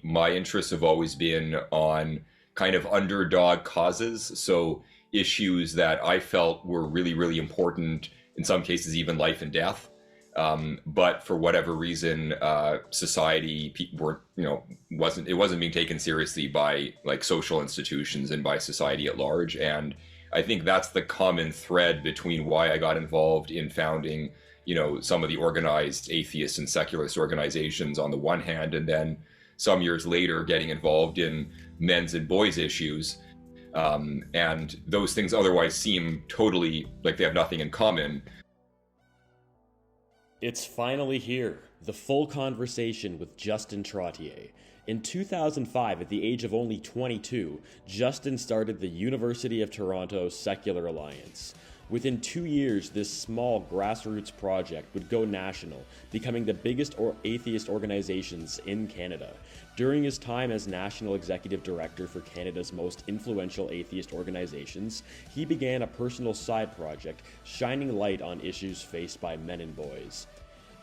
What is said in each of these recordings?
my interests have always been on kind of underdog causes. So issues that I felt were really, really important, in some cases, even life and death. But for whatever reason, society weren't, it wasn't being taken seriously by like social institutions and by society at large. And I think that's the common thread between why I got involved in founding, some of the organized atheist and secularist organizations on the one hand, and then some years later getting involved in men's and boys issues. And those things otherwise seem totally like they have nothing in common. It's finally here, the full conversation with Justin Trottier. In 2005, at the age of only 22, Justin started the University of Toronto Secular Alliance. Within 2 years, this small grassroots project would go national, becoming the biggest atheist organizations in Canada. During his time as National Executive Director for Canada's most influential atheist organizations, he began a personal side project shining light on issues faced by men and boys.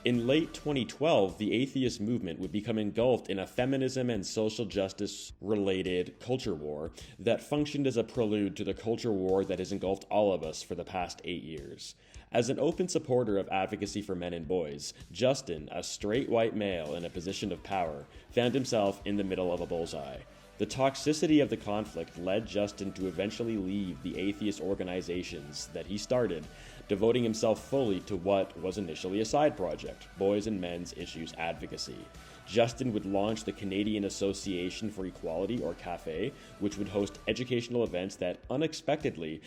In late 2012, the atheist movement would become engulfed in a feminism and social justice-related culture war that functioned as a prelude to the culture war that has engulfed all of us for the past 8 years. As an open supporter of advocacy for men and boys, Justin, a straight white male in a position of power, found himself in the middle of a bullseye. The toxicity of the conflict led Justin to eventually leave the atheist organizations that he started, devoting himself fully to what was initially a side project, boys and men's issues advocacy. Justin would launch the Canadian Association for Equality, or CAFE, which would host educational events that unexpectedly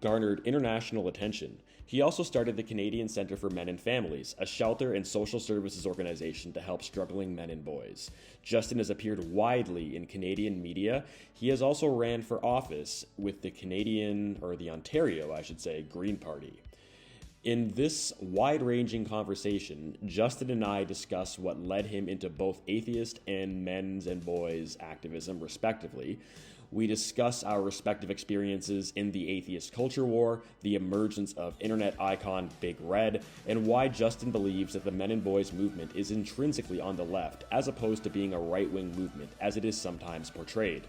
garnered international attention. He also started the Canadian Centre for Men and Families, a shelter and social services organization to help struggling men and boys. Justin has appeared widely in Canadian media. He has also ran for office with the Ontario, Green Party. In this wide-ranging conversation, Justin and I discuss what led him into both atheist and men's and boys activism, respectively. We discuss our respective experiences in the atheist culture war, the emergence of internet icon Big Red, and why Justin believes that the men and boys movement is intrinsically on the left, as opposed to being a right-wing movement, as it is sometimes portrayed.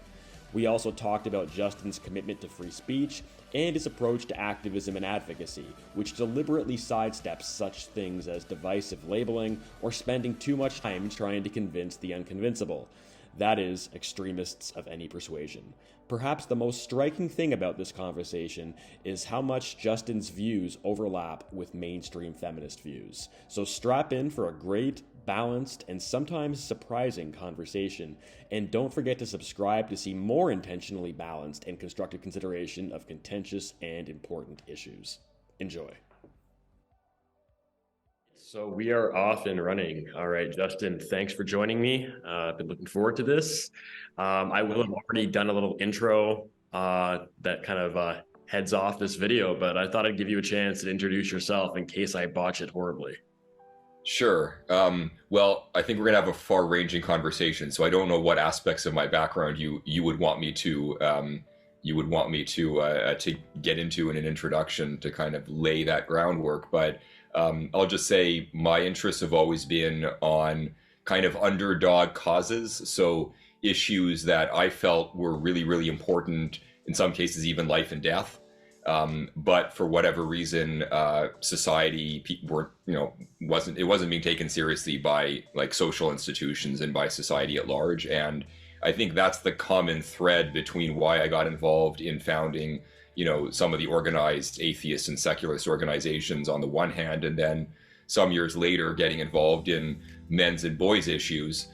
We also talked about Justin's commitment to free speech and his approach to activism and advocacy, which deliberately sidesteps such things as divisive labeling or spending too much time trying to convince the unconvinceable. That is, extremists of any persuasion. Perhaps the most striking thing about this conversation is how much Justin's views overlap with mainstream feminist views. So strap in for a great, balanced, and sometimes surprising conversation, and don't forget to subscribe to see more intentionally balanced and constructive consideration of contentious and important issues. Enjoy. So we are off and running. All right, Justin, thanks for joining me. I've been looking forward to this. I will have already done a little intro that kind of heads off this video, but I thought I'd give you a chance to introduce yourself in case I botch it horribly. Sure. Well, I think we're gonna have a far-ranging conversation, so I don't know what aspects of my background you would want me to to get into in an introduction to kind of lay that groundwork. But I'll just say my interests have always been on kind of underdog causes, so issues that I felt were really, really important, in some cases even life and death. But for whatever reason, society weren't, it wasn't being taken seriously by like social institutions and by society at large. And I think that's the common thread between why I got involved in founding, some of the organized atheist and secularist organizations on the one hand, and then some years later getting involved in men's and boys issues.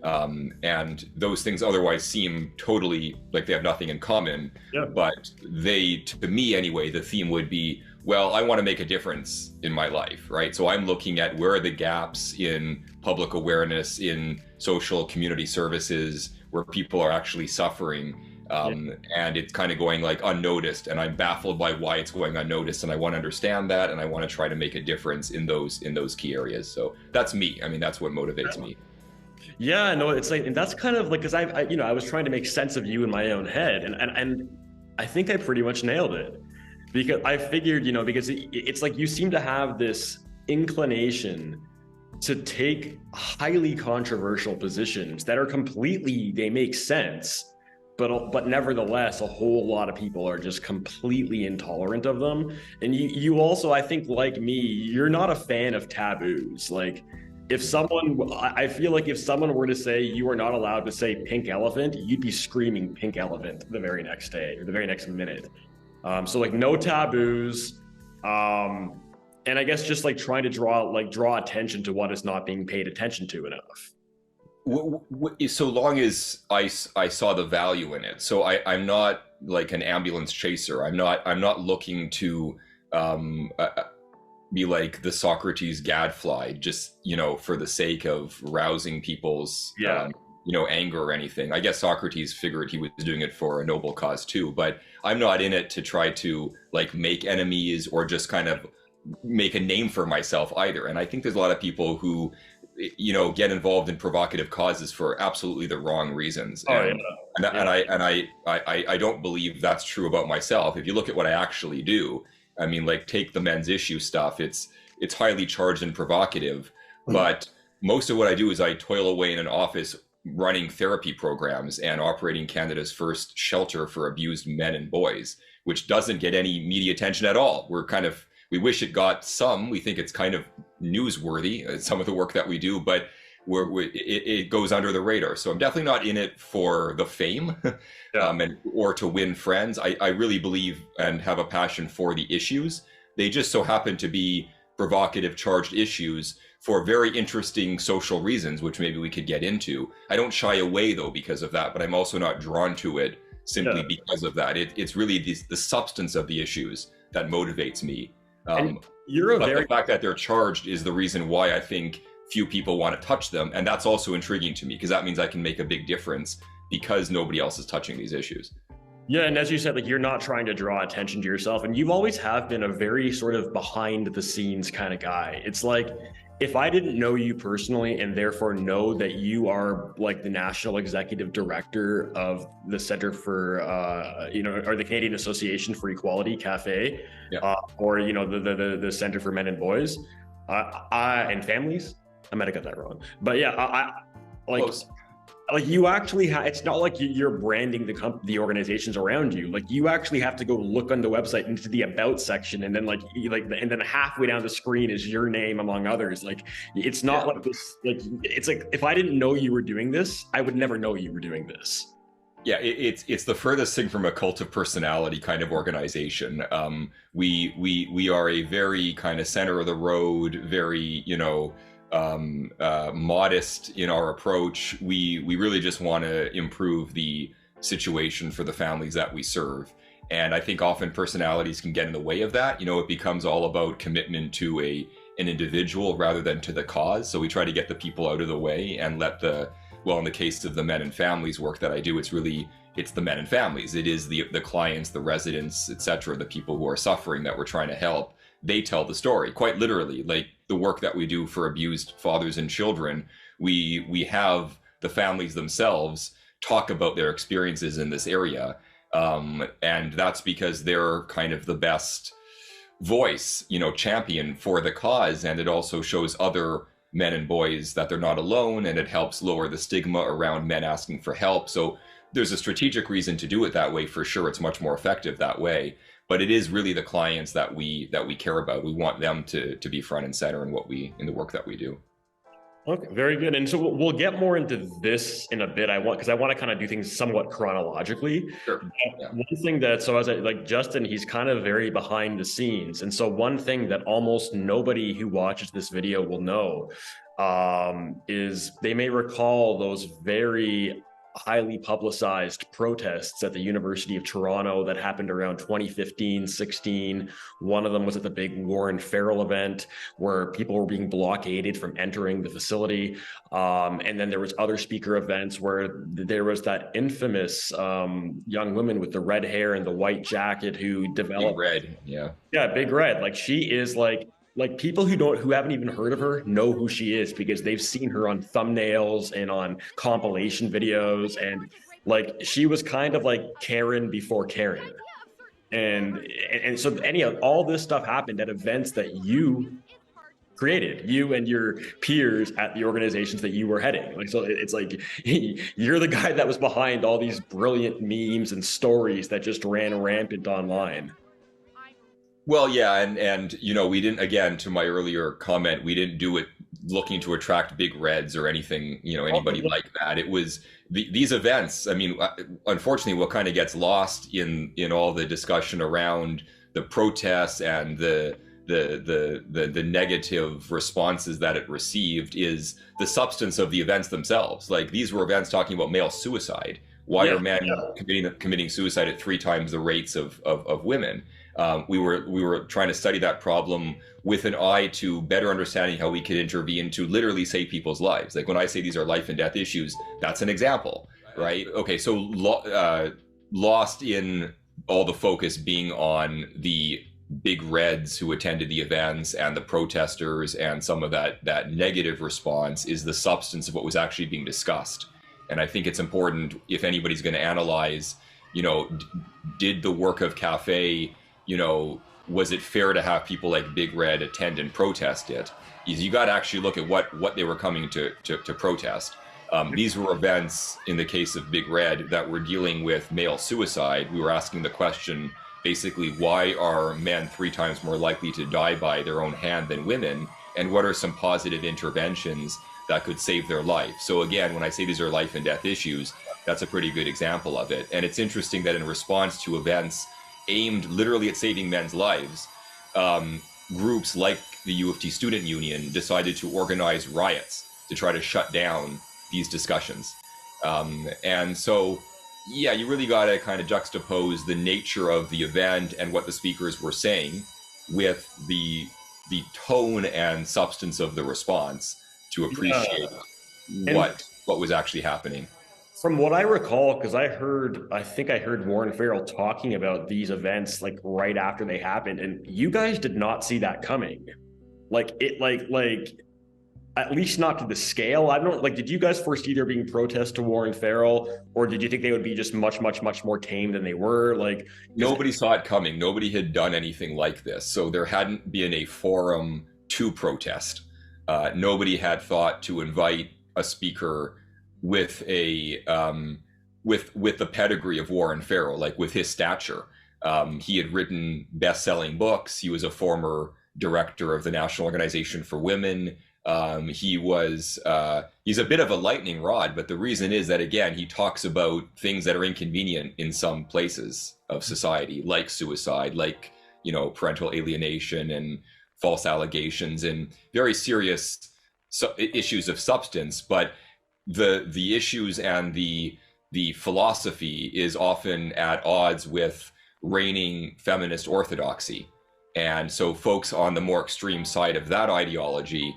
And those things otherwise seem totally like they have nothing in common. Yeah. But to me anyway, the theme would be, well, I want to make a difference in my life, right? So I'm looking at where are the gaps in public awareness, in social community services, where people are actually suffering. And it's kind of going like unnoticed, and I'm baffled by why it's going unnoticed, and I want to understand that, and I want to try to make a difference in those key areas. So that's me. I mean, that's what motivates me. Yeah, no, it's like, and that's kind of like, because I was trying to make sense of you in my own head, and I think I pretty much nailed it, because I figured, because it's like you seem to have this inclination to take highly controversial positions that are completely, they make sense, but nevertheless, a whole lot of people are just completely intolerant of them. And you also, I think, like me, you're not a fan of taboos. Like, if someone, I feel like if someone were to say you are not allowed to say pink elephant, you'd be screaming pink elephant the very next day or the very next minute. So like no taboos. And I guess just like trying to draw attention to what is not being paid attention to enough. So long as I saw the value in it. So I'm not like an ambulance chaser. I'm not looking to be like the Socrates gadfly, just for the sake of rousing people's anger or anything. I guess Socrates figured he was doing it for a noble cause too, but I'm not in it to try to like make enemies or just kind of make a name for myself either. And I think there's a lot of people who get involved in provocative causes for absolutely the wrong reasons. And I don't believe that's true about myself. If you look at what I actually do, I mean, like take the men's issue stuff, it's highly charged and provocative, but most of what I do is I toil away in an office running therapy programs and operating Canada's first shelter for abused men and boys, which doesn't get any media attention at all. We wish it got some. We think it's kind of newsworthy, some of the work that we do, but it goes under the radar. So I'm definitely not in it for the fame or to win friends. I really believe and have a passion for the issues. They just so happen to be provocative, charged issues for very interesting social reasons, which maybe we could get into. I don't shy away though because of that, but I'm also not drawn to it simply because of that. It's really the substance of the issues that motivates me. The fact that they're charged is the reason why I think few people want to touch them, and that's also intriguing to me because that means I can make a big difference because nobody else is touching these issues. Yeah, and as you said, like you're not trying to draw attention to yourself, and you've always have been a very sort of behind the scenes kind of guy. It's like if I didn't know you personally and therefore know that you are like the national executive director of the Center for, or the Canadian Association for Equality, CAFE, or, the Center for Men and Boys and Families. I might have got that wrong. But yeah, I like... Close. Like you actually it's not like you're branding the organizations around you. Like you actually have to go look on the website into the about section, and then and then halfway down the screen is your name among others. Like it's not like this. Like it's like if I didn't know you were doing this, I would never know you were doing this. Yeah, it's the furthest thing from a cult of personality kind of organization. We are a very kind of center of the road, very modest in our approach. We really just want to improve the situation for the families that we serve. And I think often personalities can get in the way of that. It becomes all about commitment to an individual rather than to the cause. So we try to get the people out of the way and let in the case of the men and families work that I do, it's the men and families. It is the clients, the residents, etc., the people who are suffering that we're trying to help. They tell the story quite literally, like the work that we do for abused fathers and children. We have the families themselves talk about their experiences in this area. And that's because they're kind of the best voice, champion for the cause. And it also shows other men and boys that they're not alone, and it helps lower the stigma around men asking for help. So there's a strategic reason to do it that way for sure. It's much more effective that way. But it is really the clients that we care about. We want them to be front and center in the work that we do. Okay, very good. And so we'll get more into this in a bit. Because I want to kind of do things somewhat chronologically. Sure. Yeah. One thing that, so as Justin, he's kind of very behind the scenes. And so one thing that almost nobody who watches this video will know is they may recall those very highly publicized protests at the University of Toronto that happened around 2015, 16. One of them was at the big Warren Farrell event where people were being blockaded from entering the facility. And then there was other speaker events where there was that infamous young woman with the red hair and the white jacket who developed... Big Red, yeah. Yeah, Big Red. Like she is like people who haven't even heard of her know who she is because they've seen her on thumbnails and on compilation videos, and like she was kind of like Karen before Karen. And so all this stuff happened at events that you created, you and your peers at the organizations that you were heading. Like, so it's like you're the guy that was behind all these brilliant memes and stories that just ran rampant online. Well, yeah, and you know, we didn't, again, to my earlier comment, we didn't do it looking to attract big reds or anything, you know, anybody like that. It was these events. I mean, unfortunately, what kind of gets lost in all the discussion around the protests and the negative responses that it received is the substance of the events themselves. Like, these were events talking about male suicide. Why are men committing suicide at 3 times the rates of women? We were trying to study that problem with an eye to better understanding how we could intervene to literally save people's lives. Like, when I say these are life and death issues, that's an example, right? Okay, so lost in all the focus being on the big reds who attended the events and the protesters and some of that negative response is the substance of what was actually being discussed. And I think it's important, if anybody's going to analyze, you know, did the work of Cafe, you know, was it fair to have people like Big Red attend and protest it? Is you got to actually look at what they were coming to protest. These were events, in the case of Big Red, that were dealing with male suicide. We were asking the question, basically, why are men 3 times more likely to die by their own hand than women? And what are some positive interventions that could save their life? So again, when I say these are life and death issues, that's a pretty good example of it. And it's interesting that in response to events aimed literally at saving men's lives, groups like the U of T Student Union decided to organize riots to try to shut down these discussions. And so, yeah, you really got to kind of juxtapose the nature of the event and what the speakers were saying with the tone and substance of the response to appreciate what was actually happening. From what I recall, because I think I heard Warren Farrell talking about these events like right after they happened, and you guys did not see that coming. Like at least not to the scale. I don't like, did you guys foresee there being protests to Warren Farrell, or did you think they would be just much more tame than they were? Like, nobody saw it coming. Nobody had done anything like this. So there hadn't been a forum to protest. Nobody had thought to invite a speaker with a with the pedigree of Warren Farrell, like with his stature. He had written best-selling books. He was a former director of the National Organization for Women. He's a bit of a lightning rod, but the reason is that, again, he talks about things that are inconvenient in some places of society, like suicide, like, you know, parental alienation and false allegations and very serious issues of substance. But the issues and the philosophy is often at odds with reigning feminist orthodoxy. And so folks on the more extreme side of that ideology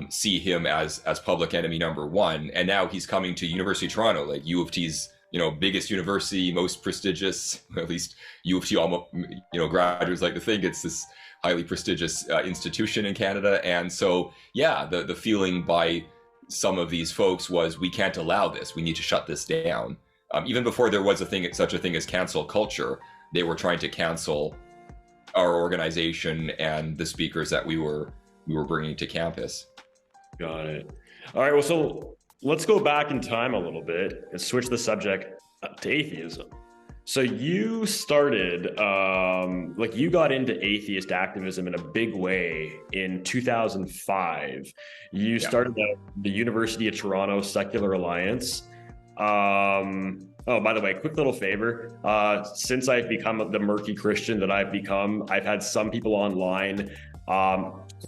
see him as public enemy #1. And now he's coming to University of Toronto, like U of T's, you know, biggest university, most prestigious, at least U of T, almost, you know, graduates like to think it's this highly prestigious institution in Canada. And so, yeah, the feeling by some of these folks was, we can't allow this. We need to shut this down. Even before there was such a thing as cancel culture, they were trying to cancel our organization and the speakers that we were bringing to campus. Got it. All right. Well, so let's go back in time a little bit and switch the subject to atheism. So you started, you got into atheist activism in a big way in 2005. You started the University of Toronto Secular Alliance. Oh, by the way, quick little favor. Since I've become the murky Christian that I've become, I've had some people online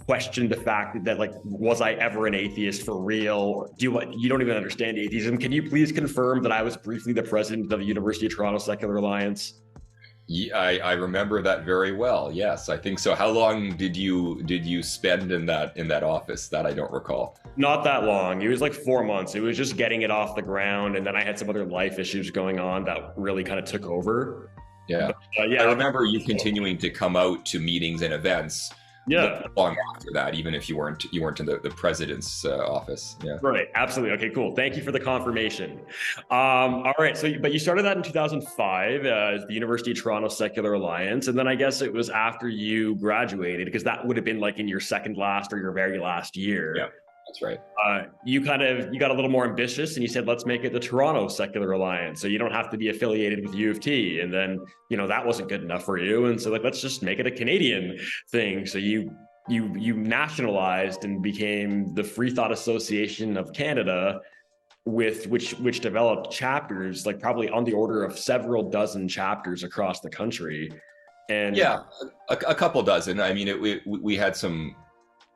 question the fact that, like, was I ever an atheist for real? You don't even understand atheism. Can you please confirm that I was briefly the president of the University of Toronto Secular Alliance? Yeah, I remember that very well. Yes, I think so. How long did you spend in that office? That I don't recall. Not that long. It was like 4 months. It was just getting it off the ground, and then I had some other life issues going on that really kind of took over. Yeah, I remember you continuing to come out to meetings and events Yeah. long after that, even if you weren't in the president's office. Yeah. Right. Absolutely. Okay, cool. Thank you for the confirmation. All right. So, but you started that in 2005 as the University of Toronto Secular Alliance. And then I guess it was after you graduated, because that would have been like in your second last or your very last Yeah, year. that's right. You got a little more ambitious and you said, let's make it the Toronto Secular Alliance. So you don't have to be affiliated with U of T. And then, that wasn't good enough for you. And so like, let's just make it a Canadian thing. So you nationalized and became the Free Thought Association of Canada, with which developed chapters, like probably on the order of several dozen chapters across the country. And Yeah, a couple dozen. I mean, we had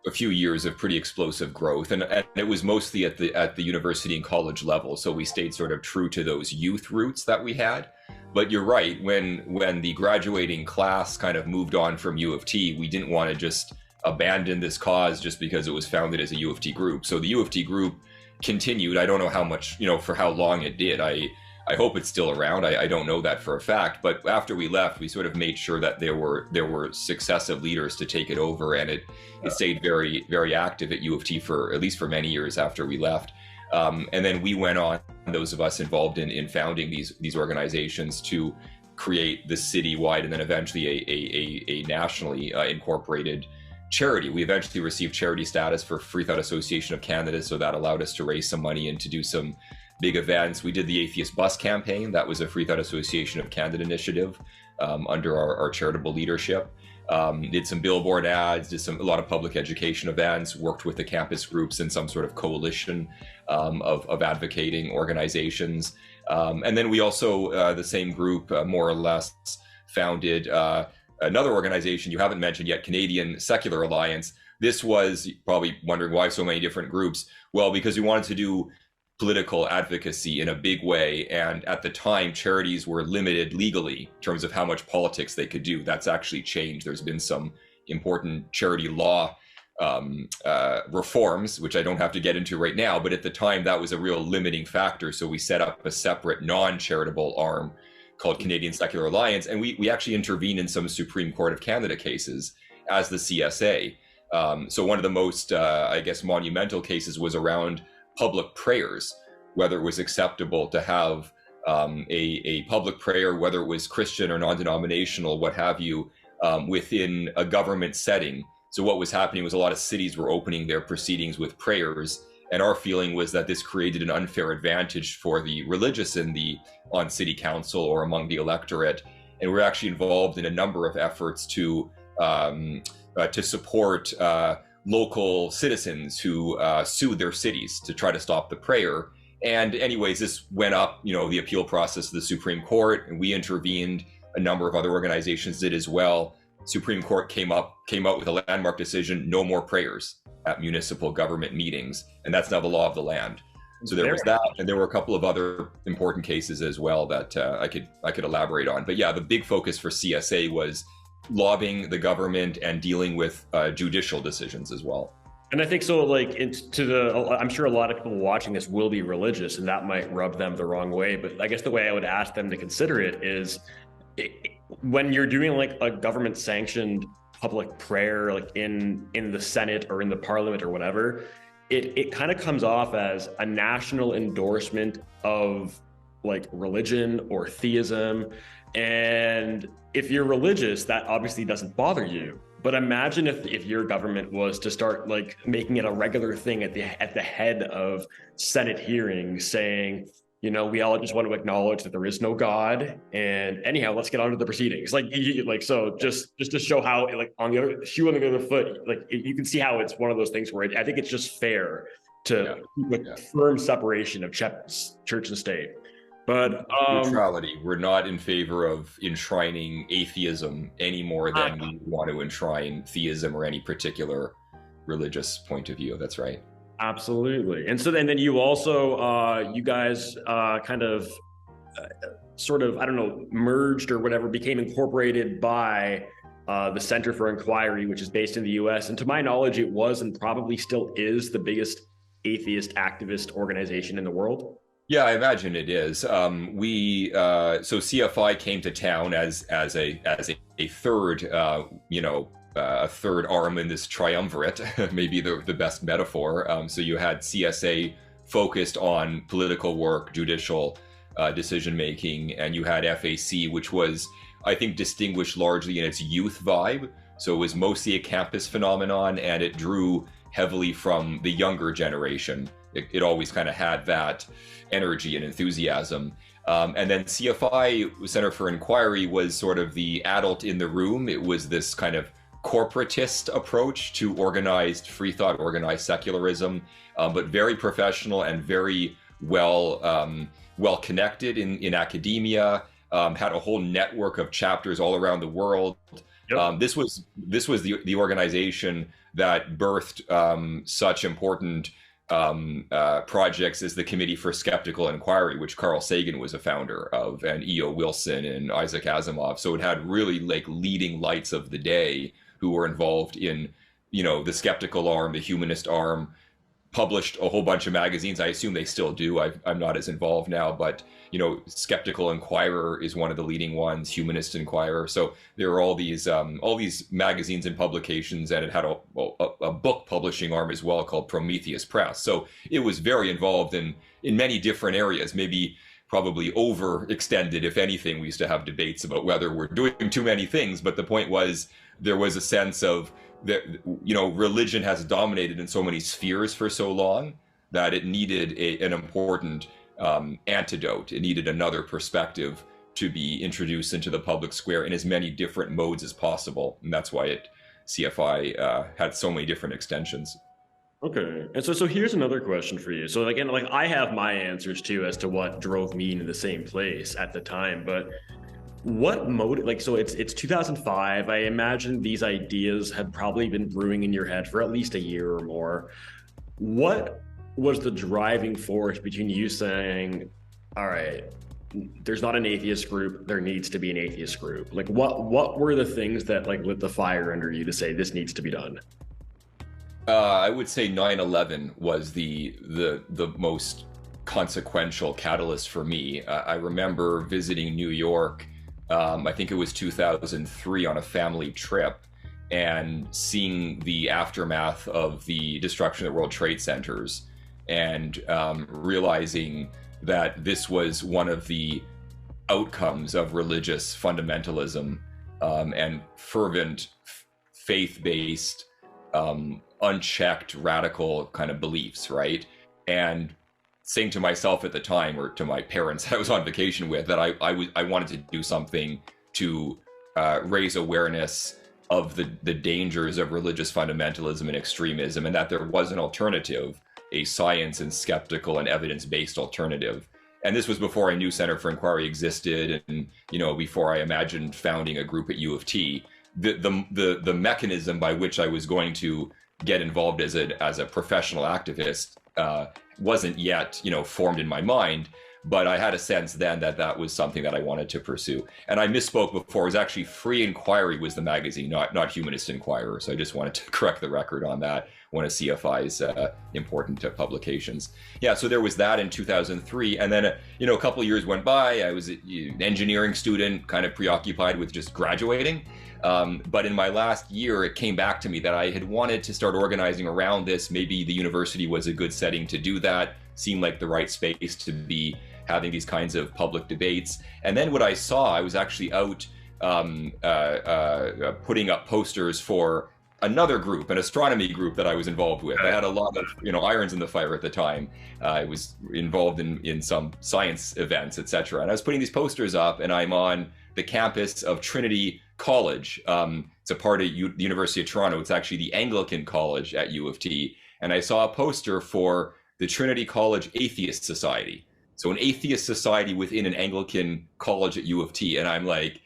a few years of pretty explosive growth, and it was mostly at the university and college level. So we stayed sort of true to those youth roots that we had. But you're right, when the graduating class kind of moved on from U of T, we didn't want to just abandon this cause just because it was founded as a U of T group. So the U of T group continued. I don't know how much, for how long it did. I hope it's still around. I don't know that for a fact, but after we left, we sort of made sure that there were successive leaders to take it over, and it stayed very, very active at U of T for at least for many years after we left. And then we went on, those of us involved in founding these organizations, to create the citywide and then eventually a nationally incorporated charity. We eventually received charity status for Free Thought Association of Canada, so that allowed us to raise some money and to do some big events. We did the Atheist Bus Campaign. That was a Free Thought Association of Canada initiative under our charitable leadership. Did some billboard ads, did a lot of public education events, worked with the campus groups in some sort of coalition of advocating organizations. And then we also, the same group, more or less, founded another organization you haven't mentioned yet, Canadian Secular Alliance. This was probably wondering why so many different groups. Well, because we wanted to do political advocacy in a big way. And at the time, charities were limited legally in terms of how much politics they could do. That's actually changed. There's been some important charity law reforms, which I don't have to get into right now. But at the time, that was a real limiting factor. So we set up a separate non-charitable arm called Canadian Secular Alliance. And we actually intervened in some Supreme Court of Canada cases as the CSA. So one of the most, I guess, monumental cases was around public prayers, whether it was acceptable to have a public prayer, whether it was Christian or non-denominational, what have you, within a government setting. So what was happening was a lot of cities were opening their proceedings with prayers, and our feeling was that this created an unfair advantage for the religious on city council or among the electorate. And we're actually involved in a number of efforts to support local citizens who sued their cities to try to stop the prayer. And anyways, this went up, the appeal process to the Supreme Court, and we intervened. A number of other organizations did as well. Supreme Court came out with a landmark decision: no more prayers at municipal government meetings, and that's now the law of the land. So there was that, and there were a couple of other important cases as well that I could elaborate on. But yeah, the big focus for CSA was lobbying the government and dealing with judicial decisions as well. And I think so, like, I'm sure a lot of people watching this will be religious, and that might rub them the wrong way. But I guess the way I would ask them to consider it is, when you're doing like a government sanctioned public prayer, like in the Senate or in the Parliament or whatever, it kind of comes off as a national endorsement of like religion or theism. And if you're religious, that obviously doesn't bother you. But imagine if your government was to start like making it a regular thing at the head of Senate hearings, saying, we all just want to acknowledge that there is no God, and anyhow, let's get on to the proceedings. Just to show how, like, on the other foot, like, you can see how it's one of those things where I think it's just fair to keep a firm separation of church and state. But neutrality. We're not in favor of enshrining atheism any more than we want to enshrine theism or any particular religious point of view. That's right. Absolutely. And so then you also, you guys kind of sort of, I don't know, merged or whatever, became incorporated by the Center for Inquiry, which is based in the US. And to my knowledge, it was and probably still is the biggest atheist activist organization in the world. Yeah, I imagine it is. So CFI came to town as a third, a third arm in this triumvirate, maybe the best metaphor. So you had CSA focused on political work, judicial decision making, and you had FAC, which was, I think, distinguished largely in its youth vibe. So it was mostly a campus phenomenon, and it drew heavily from the younger generation. It always kind of had that energy and enthusiasm. And then CFI, Center for Inquiry, was sort of the adult in the room. It was this kind of corporatist approach to organized free thought, organized secularism, but very professional and very well connected in academia. Had a whole network of chapters all around the world. Yep. This was the organization that birthed such important projects as the Committee for Skeptical Inquiry, which Carl Sagan was a founder of, and E.O. Wilson and Isaac Asimov. So it had really like leading lights of the day who were involved in, the skeptical arm, the humanist arm, published a whole bunch of magazines. I assume they still do. I'm not as involved now, but Skeptical Inquirer is one of the leading ones, Humanist Inquirer. So there are all these magazines and publications, and it had a book publishing arm as well called Prometheus Press. So it was very involved in many different areas, probably overextended. If anything, we used to have debates about whether we're doing too many things, but the point was there was a sense of that, religion has dominated in so many spheres for so long that it needed an important antidote. It needed another perspective to be introduced into the public square in as many different modes as possible. And that's why CFI had so many different extensions. Okay. And so here's another question for you. So again, like I have my answers too as to what drove me into the same place at the time, but what motive, so it's 2005. I imagine these ideas had probably been brewing in your head for at least a year or more. What was the driving force between you saying, all right, there's not an atheist group, there needs to be an atheist group? Like what were the things that like lit the fire under you to say this needs to be done? I would say 9/11 was the most consequential catalyst for me. I remember visiting New York, I think it was 2003, on a family trip, and seeing the aftermath of the destruction of the World Trade Centers, and realizing that this was one of the outcomes of religious fundamentalism and fervent faith-based unchecked radical kind of beliefs, right? And saying to myself at the time, or to my parents I was on vacation with, that I wanted to do something to raise awareness of the dangers of religious fundamentalism and extremism, and that there was an alternative, a science and skeptical and evidence-based alternative. And this was before I knew Center for Inquiry existed, and before I imagined founding a group at U of T. The mechanism by which I was going to get involved as a professional activist wasn't yet formed in my mind, but I had a sense then that was something that I wanted to pursue. And I misspoke before. It was actually Free Inquiry was the magazine, not Humanist Inquirer. So I just wanted to correct the record on that, one of CFI's important publications. Yeah, so there was that in 2003. And then, a couple of years went by. I was an engineering student, kind of preoccupied with just graduating. But in my last year, it came back to me that I had wanted to start organizing around this. Maybe the university was a good setting to do that, seemed like the right space to be having these kinds of public debates. And then what I saw, I was actually out putting up posters for another group, an astronomy group that I was involved with. I had a lot of irons in the fire at the time. I was involved in some science events, etc. And I was putting these posters up, and I'm on the campus of Trinity College. It's a part of the University of Toronto. It's actually the Anglican College at U of T. And I saw a poster for the Trinity College Atheist Society. So an atheist society within an Anglican college at U of T. And I'm like,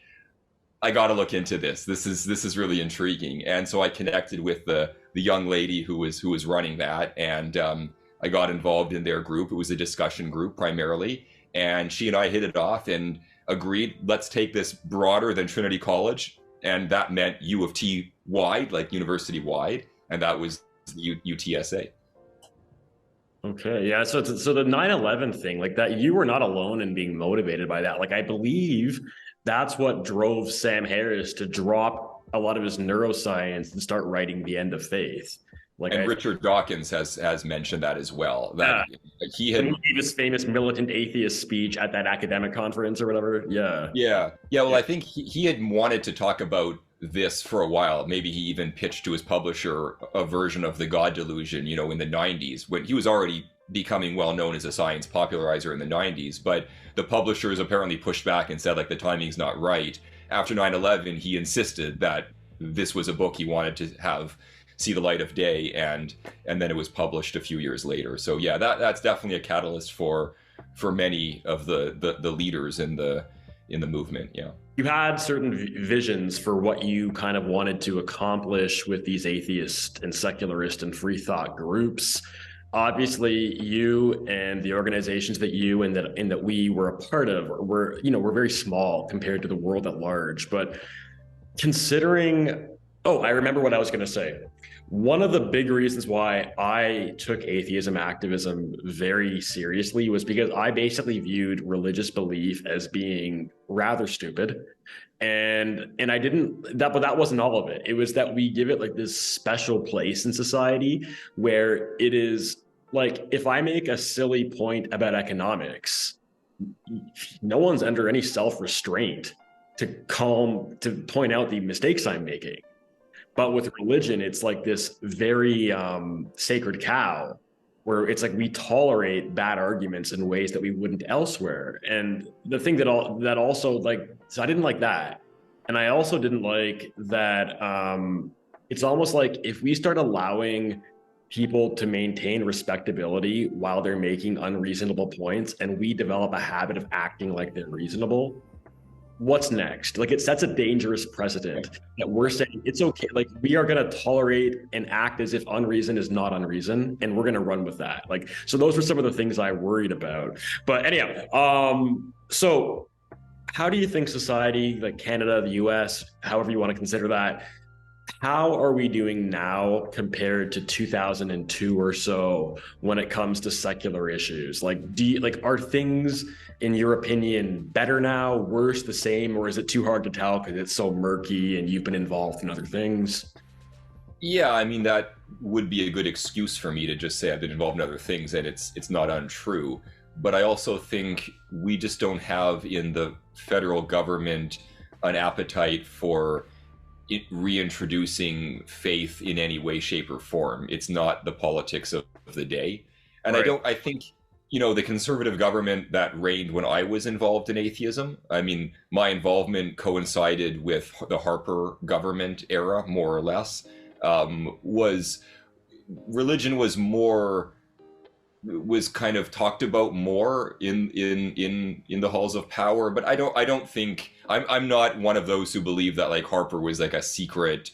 I got to look into this. This is really intriguing. And so I connected with the young lady who was running that, and I got involved in their group. It was a discussion group primarily, and she and I hit it off and agreed, let's take this broader than Trinity College, and that meant U of T wide, like university wide, and that was UTSA. Okay, yeah. So the 9/11 thing, like that, you were not alone in being motivated by that. Like I believe that's what drove Sam Harris to drop a lot of his neuroscience and start writing The End of Faith. Like, And Richard Dawkins has mentioned that as well. That he when had he gave his famous militant atheist speech at that academic conference or whatever. yeah. Well, I think he had wanted to talk about this for a while. Maybe he even pitched to his publisher a version of the God delusion, in the 90s, when he was already becoming well known as a science popularizer in the 90s. But the publishers apparently pushed back and said, like, the timing's not right. After 9/11, he insisted that this was a book he wanted to have see the light of day, and then it was published a few years later. So yeah, that's definitely a catalyst for many of the leaders in the movement. Yeah. You had certain visions for what you kind of wanted to accomplish with these atheist and secularist and free thought groups. Obviously, you and the organizations that you and that we were a part of were very small compared to the world at large. But considering, I remember what I was going to say. One of the big reasons why I took atheism activism very seriously was because I basically viewed religious belief as being rather stupid. And I didn't that, but that wasn't all of it. It was that we give it like this special place in society where it is like, if I make a silly point about economics, no one's under any self-restraint to point out the mistakes I'm making. But with religion, it's like this very sacred cow where it's like we tolerate bad arguments in ways that we wouldn't elsewhere. And the thing that also, like, so I didn't like that. And I also didn't like that it's almost like if we start allowing people to maintain respectability while they're making unreasonable points and we develop a habit of acting like they're reasonable, what's next? Like, it sets a dangerous precedent that we're saying it's okay. Like, we are going to tolerate and act as if unreason is not unreason, and we're going to run with that. Like, so those were some of the things I worried about. But anyhow, so how do you think society, like Canada, the US, however you want to consider that, how are we doing now compared to 2002 or so when it comes to secular issues? Like, are things, in your opinion, better now, worse, the same, or is it too hard to tell because it's so murky and you've been involved in other things? Yeah, I mean, that would be a good excuse for me to just say I've been involved in other things, and it's not untrue. But I also think we just don't have in the federal government an appetite for reintroducing faith in any way, shape, or form. It's not the politics of the day. And right. I think, the conservative government that reigned when I was involved in atheism, I mean, my involvement coincided with the Harper government era, more or less, religion was kind of talked about more in the halls of power. But I don't think I'm not one of those who believe that like Harper was like a secret,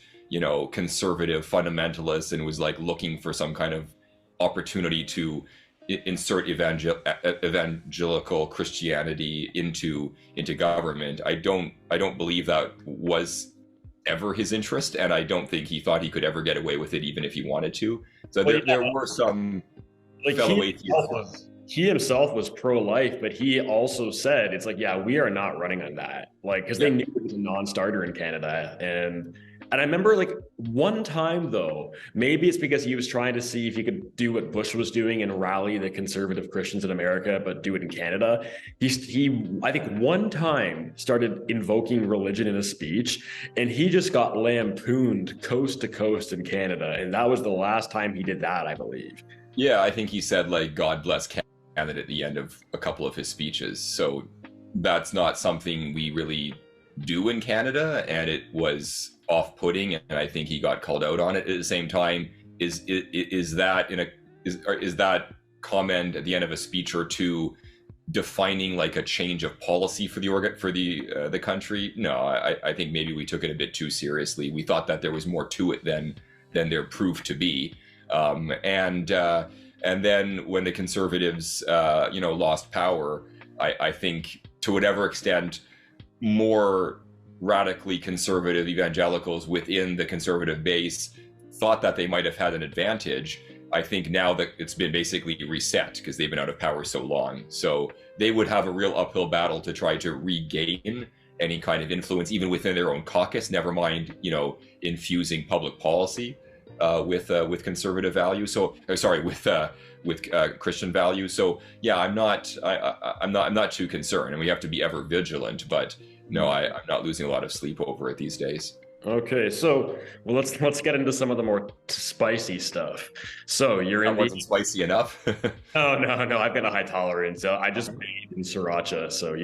conservative fundamentalist and was like looking for some kind of opportunity to insert evangelical Christianity into government. I don't believe that was ever his interest, and I don't think he thought he could ever get away with it, even if he wanted to. So there were some fellow atheists. He himself was pro-life, but he also said, it's like, yeah, we are not running on that. Like, because they knew it was a non-starter in Canada. And I remember like one time though, maybe it's because he was trying to see if he could do what Bush was doing and rally the conservative Christians in America, but do it in Canada. He I think one time started invoking religion in a speech, and he just got lampooned coast to coast in Canada. And that was the last time he did that, I believe. Yeah, I think he said like, God bless Canada at the end of a couple of his speeches. So that's not something we really do in Canada, and it was off-putting, and I think he got called out on it. At the same time, is that comment at the end of a speech or two defining like a change of policy for the country? No, I think maybe we took it a bit too seriously. We thought that there was more to it than there proved to be. And then when the conservatives, lost power, I think to whatever extent more radically conservative evangelicals within the conservative base thought that they might have had an advantage. I think now that it's been basically reset because they've been out of power so long. So they would have a real uphill battle to try to regain any kind of influence, even within their own caucus. Never mind, infusing public policy with conservative values. So, sorry, with Christian values. So, yeah, I'm not too concerned, and we have to be ever vigilant. But no, I'm not losing a lot of sleep over it these days. Okay, so well, let's get into some of the more spicy stuff. So you're That in wasn't spicy enough. Oh no, I've got a high tolerance. I just made in sriracha, so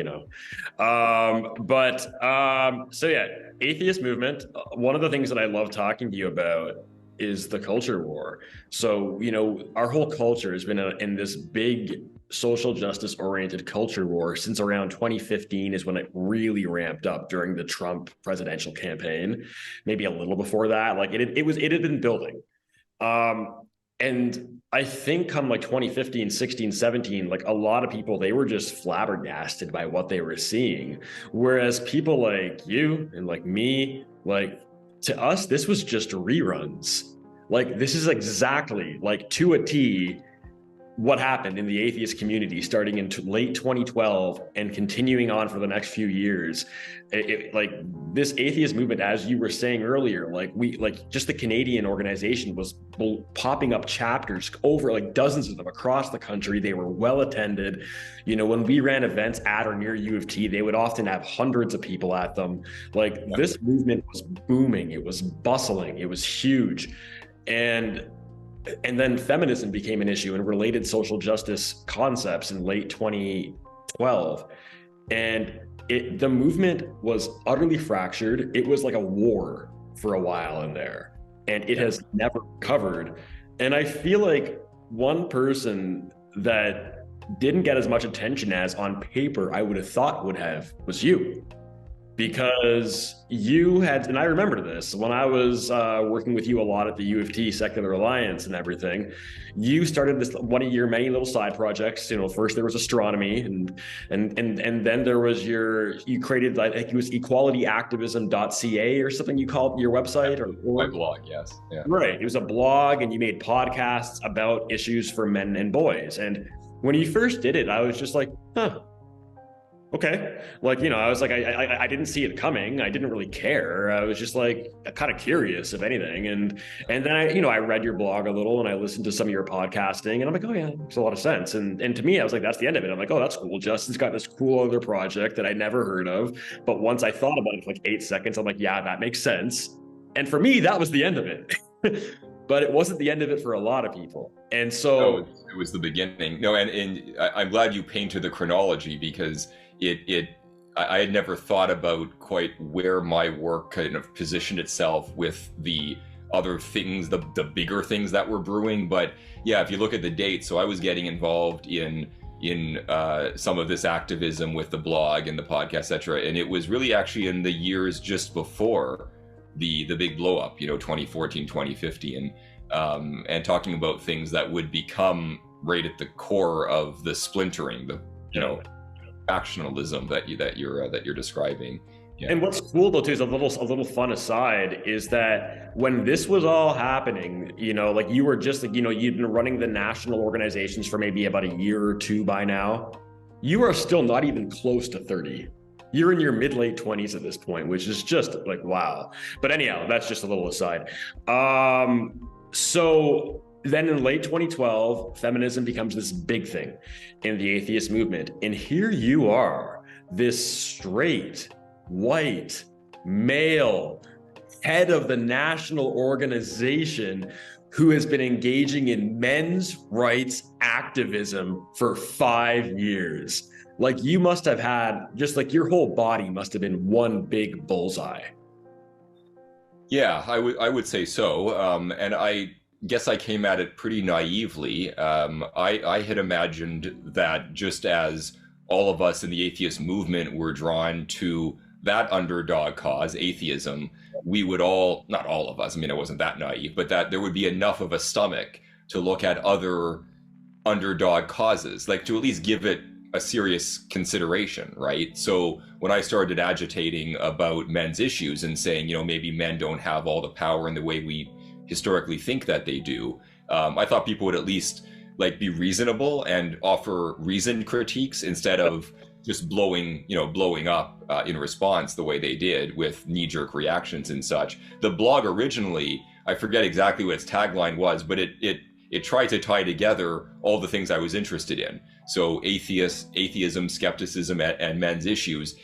so yeah, atheist movement. One of the things that I love talking to you about is the culture war. So our whole culture has been in this big social justice oriented culture war since around 2015 is when it really ramped up during the Trump presidential campaign. Maybe a little before that, like it had been building. And I think come like 2015, 16, 17, like a lot of people, they were just flabbergasted by what they were seeing. Whereas people like you and like me, like to us, this was just reruns. Like this is exactly like to a T what happened in the atheist community starting in late 2012 and continuing on for the next few years. Like this atheist movement, as you were saying earlier, like just the Canadian organization was popping up chapters over like dozens of them across the country. They were well attended. When we ran events at or near U of T, they would often have hundreds of people at them. Like this movement was booming. It was bustling. It was huge. And then feminism became an issue and related social justice concepts in late 2012. And the movement was utterly fractured. It was like a war for a while in there, and it has never recovered. And I feel like one person that didn't get as much attention as on paper I would have thought would have was you. Because you had, and I remember this, when I was working with you a lot at the U of T Secular Alliance and everything, you started this one of your many little side projects. First there was astronomy, and then there was you created, I think it was equalityactivism.ca or something you called your website or my blog, yes. Yeah. Right. It was a blog, and you made podcasts about issues for men and boys. And when you first did it, I was just like, huh. Okay. Like, I was like, I didn't see it coming. I didn't really care. I was just like kind of curious, if anything. And then I read your blog a little and I listened to some of your podcasting, and I'm like, oh yeah, it makes a lot of sense. And to me, I was like, that's the end of it. I'm like, oh, that's cool. Justin's got this cool other project that I never heard of. But once I thought about it for like 8 seconds, I'm like, yeah, that makes sense. And for me, that was the end of it. But it wasn't the end of it for a lot of people. And so it was the beginning. No, and I'm glad you painted the chronology, because I had never thought about quite where my work kind of positioned itself with the other things, the bigger things that were brewing. But yeah, if you look at the date, so I was getting involved in some of this activism with the blog and the podcast, etc. And it was really actually in the years just before the big blow up, 2014, 2015, and talking about things that would become right at the core of the splintering, factionalism that you're describing. Yeah. And what's cool though too is a little fun aside is that when this was all happening, like you were just like, you'd been running the national organizations for maybe about a year or two by now. You are still not even close to 30. You're in your mid-late 20s at this point, which is just like, wow. But anyhow, that's just a little aside. So then in late 2012, feminism becomes this big thing in the atheist movement. And here you are, this straight, white, male, head of the national organization who has been engaging in men's rights activism for 5 years. Like you must have had, just like your whole body must have been one big bullseye. Yeah, I would say so. And I guess I came at it pretty naively. I had imagined that just as all of us in the atheist movement were drawn to that underdog cause, atheism, we would all, not all of us, I mean, I wasn't that naive, but that there would be enough of a stomach to look at other underdog causes, like to at least give it a serious consideration, right? So when I started agitating about men's issues and saying, maybe men don't have all the power in the way we historically think that they do, I thought people would at least like be reasonable and offer reasoned critiques instead of just blowing up in response the way they did with knee-jerk reactions and such. The blog originally, I forget exactly what its tagline was, but it tried to tie together all the things I was interested in. So atheism, skepticism, and men's issues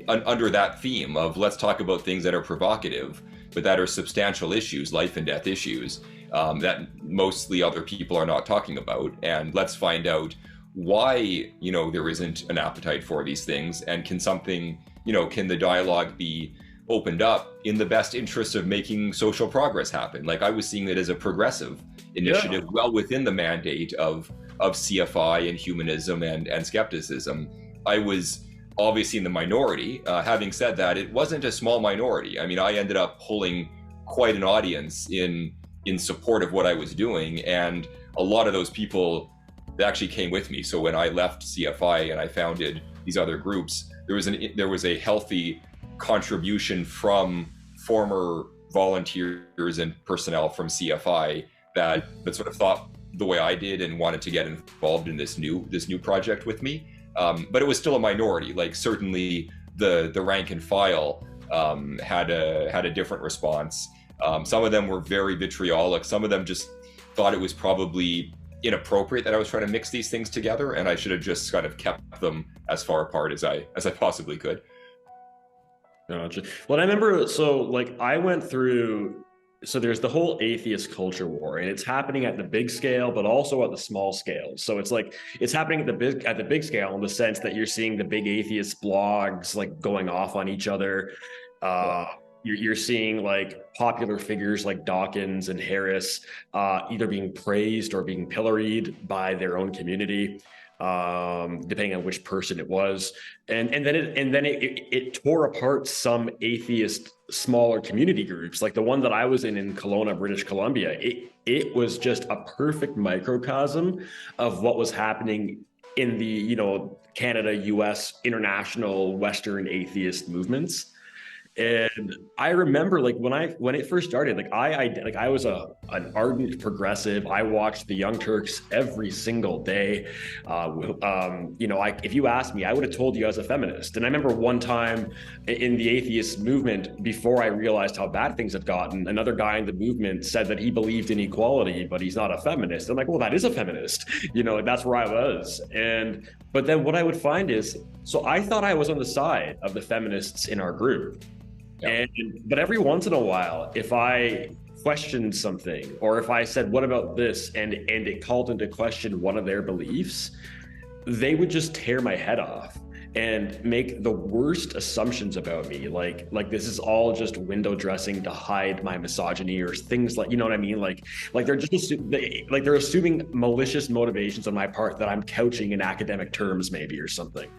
under that theme of let's talk about things that are provocative, but that are substantial issues, life and death issues, that mostly other people are not talking about. And let's find out why, there isn't an appetite for these things, and can the dialogue be opened up in the best interest of making social progress happen? Like, I was seeing it as a progressive initiative, well within the mandate of CFI and humanism and skepticism. I was obviously in the minority. Having said that, it wasn't a small minority. I mean, I ended up pulling quite an audience in support of what I was doing, and a lot of those people, they actually came with me. So when I left CFI and I founded these other groups, there was a healthy contribution from former volunteers and personnel from CFI that sort of thought the way I did and wanted to get involved in this new project with me. But it was still a minority. Like, certainly the rank and file had a different response. Some of them were very vitriolic. Some of them just thought it was probably inappropriate that I was trying to mix these things together, and I should have just kind of kept them as far apart as I possibly could. Gotcha. Well, I remember, I went through, so there's the whole atheist culture war, and it's happening at the big scale, but also at the small scale. So it's happening at the big scale in the sense that you're seeing the big atheist blogs like going off on each other. You're seeing like popular figures like Dawkins and Harris either being praised or being pilloried by their own community, depending on which person it was, and then it tore apart some atheist smaller community groups, like the one that I was in Kelowna, British Columbia. It was just a perfect microcosm of what was happening in the Canada, US, international Western atheist movements. And I remember, like, when it first started, like I was an ardent progressive. I watched the Young Turks every single day. If you asked me, I would have told you I was a feminist. And I remember one time in the atheist movement, before I realized how bad things had gotten, another guy in the movement said that he believed in equality, but he's not a feminist. I'm like, well, that is a feminist. That's where I was. But then what I would find is, so I thought I was on the side of the feminists in our group. Yeah. But every once in a while, if I questioned something, or if I said, what about this? And it called into question one of their beliefs, they would just tear my head off and make the worst assumptions about me. Like this is all just window dressing to hide my misogyny or things like, you know what I mean? Like they're just, they're assuming malicious motivations on my part that I'm couching in academic terms maybe or something.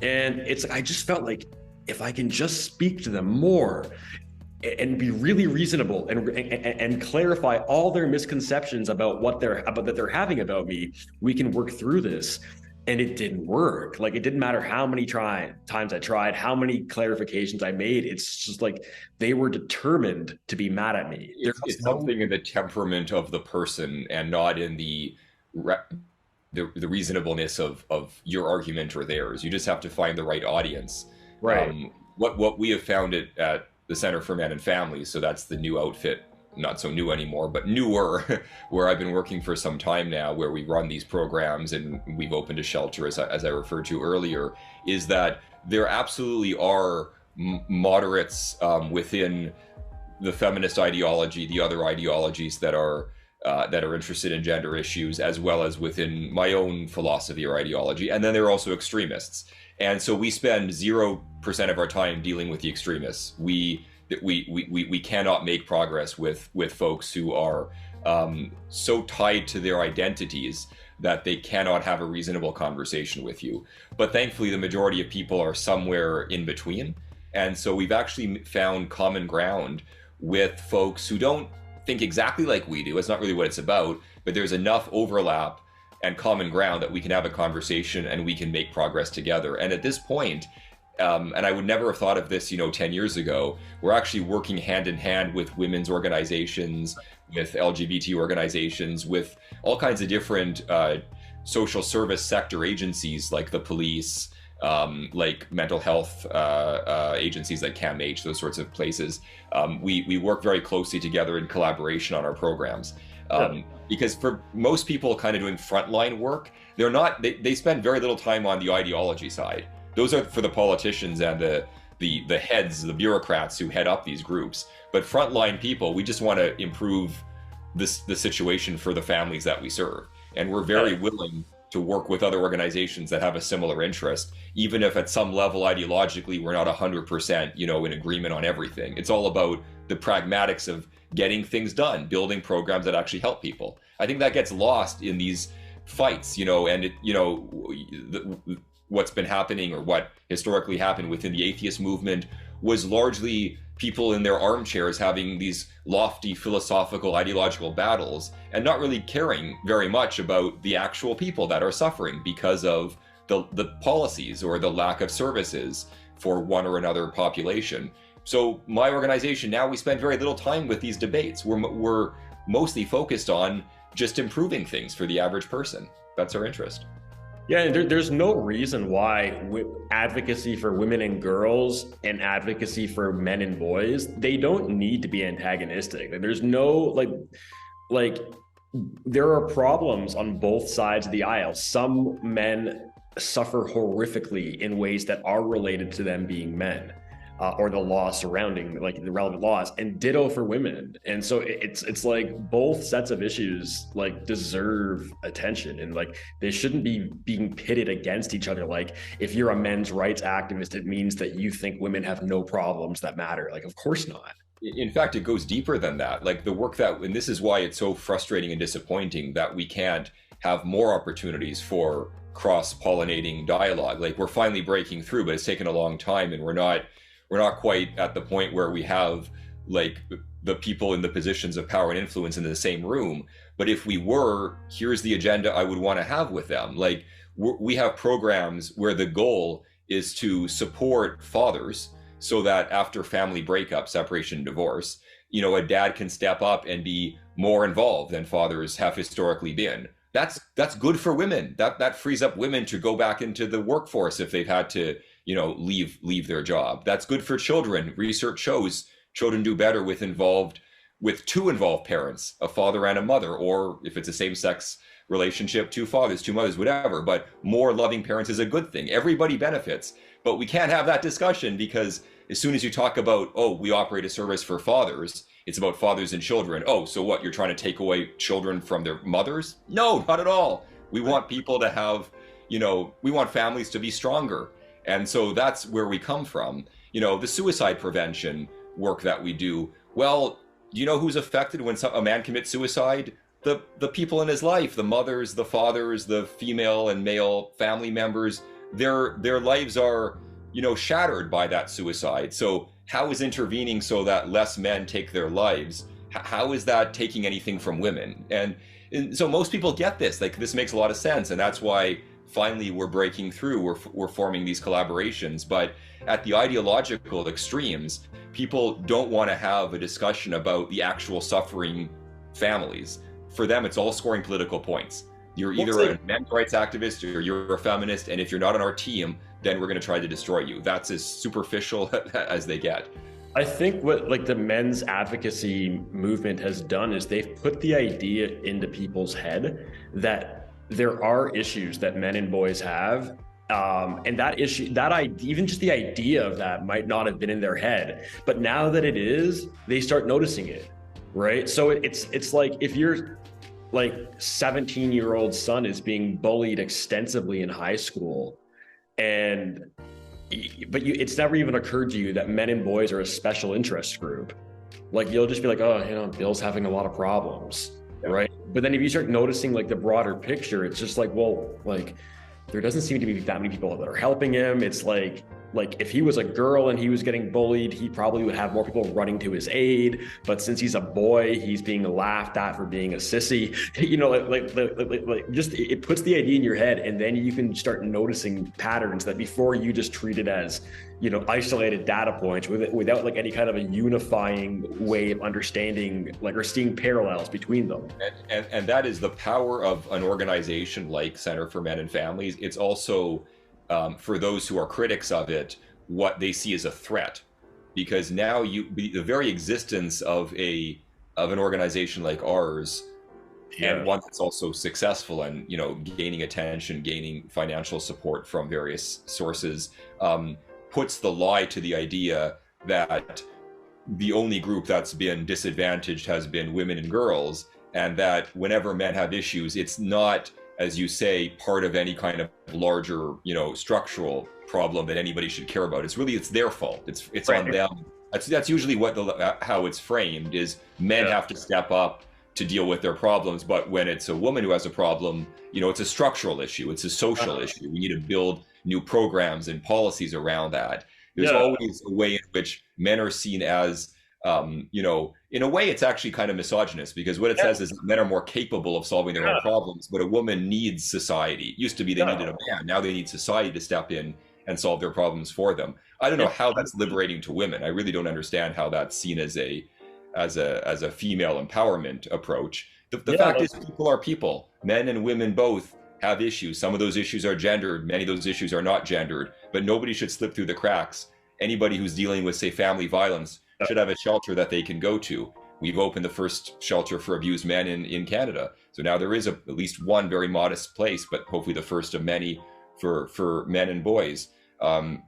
And I just felt like, if I can just speak to them more and be really reasonable and clarify all their misconceptions about that they're having about me, we can work through this. And it didn't work. Like, it didn't matter how many times I tried, how many clarifications I made. It's just like they were determined to be mad at me. It's something in the temperament of the person, and not in the reasonableness of your argument or theirs. You just have to find the right audience. Right. What we have found at the Center for Men and Families, so that's the new outfit, not so new anymore, but newer, where I've been working for some time now, where we run these programs and we've opened a shelter, as I referred to earlier, is that there absolutely are moderates within the feminist ideology, the other ideologies that are interested in gender issues, as well as within my own philosophy or ideology. And then there are also extremists. And so we spend 0% of our time dealing with the extremists. We cannot make progress with folks who are so tied to their identities that they cannot have a reasonable conversation with you. But thankfully, the majority of people are somewhere in between. And so we've actually found common ground with folks who don't think exactly like we do. It's not really what it's about, but there's enough overlap and common ground that we can have a conversation and we can make progress together. And at this point, and I would never have thought of this, 10 years ago, we're actually working hand in hand with women's organizations, with LGBT organizations, with all kinds of different social service sector agencies like the police like mental health agencies like CAMH, those sorts of places. We work very closely together in collaboration on our programs. Because for most people kind of doing frontline work, they spend very little time on the ideology side. Those are for the politicians and the heads, the bureaucrats who head up these groups. But frontline people, we just want to improve the situation for the families that we serve. And we're very willing to work with other organizations that have a similar interest, even if at some level ideologically we're not 100%, in agreement on everything. It's all about the pragmatics of getting things done, building programs that actually help people. I think that gets lost in these fights, and what's been happening, or what historically happened within the atheist movement, was largely people in their armchairs having these lofty philosophical ideological battles and not really caring very much about the actual people that are suffering because of the policies or the lack of services for one or another population. So my organization, now we spend very little time with these debates. We're mostly focused on just improving things for the average person. That's our interest. Yeah, and there's no reason why advocacy for women and girls and advocacy for men and boys, they don't need to be antagonistic. There's no like there are problems on both sides of the aisle. Some men suffer horrifically in ways that are related to them being men. Or the law surrounding the relevant laws, and ditto for women. And so it's like both sets of issues deserve attention, and they shouldn't be being pitted against each other. Like, if you're a men's rights activist, it means that you think women have no problems that matter. Of course not. In fact, it goes deeper than that. The work and this is why it's so frustrating and disappointing that we can't have more opportunities for cross-pollinating dialogue. We're finally breaking through, but it's taken a long time, and we're not quite at the point where we have the people in the positions of power and influence in the same room. But if we were, here's the agenda I would want to have with them. We have programs where the goal is to support fathers so that after family breakup, separation, divorce, a dad can step up and be more involved than fathers have historically been. That's good for women. That frees up women to go back into the workforce if they've had to leave their job. That's good for children. Research shows children do better with two involved parents, a father and a mother, or if it's a same-sex relationship, two fathers, two mothers, whatever. But more loving parents is a good thing. Everybody benefits. But we can't have that discussion, because as soon as you talk about, we operate a service for fathers, it's about fathers and children. So what, you're trying to take away children from their mothers? No, not at all. We want people to have, we want families to be stronger. And so that's where we come from. The suicide prevention work that we do. Well, do you know who's affected when a man commits suicide? The people in his life, the mothers, the fathers, the female and male family members. Their lives are, shattered by that suicide. So how is intervening so that less men take their lives? How is that taking anything from women? And so most people get this. This makes a lot of sense, and that's why finally we're breaking through. We're forming these collaborations. But at the ideological extremes, people don't want to have a discussion about the actual suffering families. For them, it's all scoring political points. You're either a men's rights activist or you're a feminist, and if you're not on our team, then we're going to try to destroy you. That's as superficial as they get. I think what the men's advocacy movement has done is they've put the idea into people's head that there are issues that men and boys have, and that issue, even just the idea of that might not have been in their head, but now that it is, they start noticing it, right? So it's like, if your 17-year-old son is being bullied extensively in high school, but it's never even occurred to you that men and boys are a special interest group. You'll just be like, Bill's having a lot of problems. Right. But then if you start noticing the broader picture, it's just there doesn't seem to be that many people that are helping him. It's like if he was a girl and he was getting bullied, he probably would have more people running to his aid. But since he's a boy, he's being laughed at for being a sissy. Just it puts the idea in your head, and then you can start noticing patterns that before you just treat it as isolated data points without any kind of a unifying way of understanding or seeing parallels between them. And that is the power of an organization like Center for Men and Families. It's also for those who are critics of it, what they see as a threat, because now the very existence of an organization like ours, and Yeah. one that's also successful and gaining attention, gaining financial support from various sources, puts the lie to the idea that the only group that's been disadvantaged has been women and girls, and that whenever men have issues, it's not, as you say, part of any kind of larger, structural problem that anybody should care about. It's their fault. It's Right. on them. That's usually how it's framed, is men Yeah. have to step up to deal with their problems. But when it's a woman who has a problem, it's a structural issue. It's a social issue. We need to build new programs and policies around that. There's Yeah. always a way in which men are seen as, in a way, it's actually kind of misogynist, because what it says is that men are more capable of solving their own problems, but a woman needs society. It used to be they needed a man. Now they need society to step in and solve their problems for them. I don't know how that's liberating to women. I really don't understand how that's seen as a female empowerment approach. The fact is, people are people. Men and women both have issues. Some of those issues are gendered. Many of those issues are not gendered. But nobody should slip through the cracks. Anybody who's dealing with, say, family violence should have a shelter that they can go to. We've opened the first shelter for abused men in Canada. So now there is at least one very modest place, but hopefully the first of many for men and boys.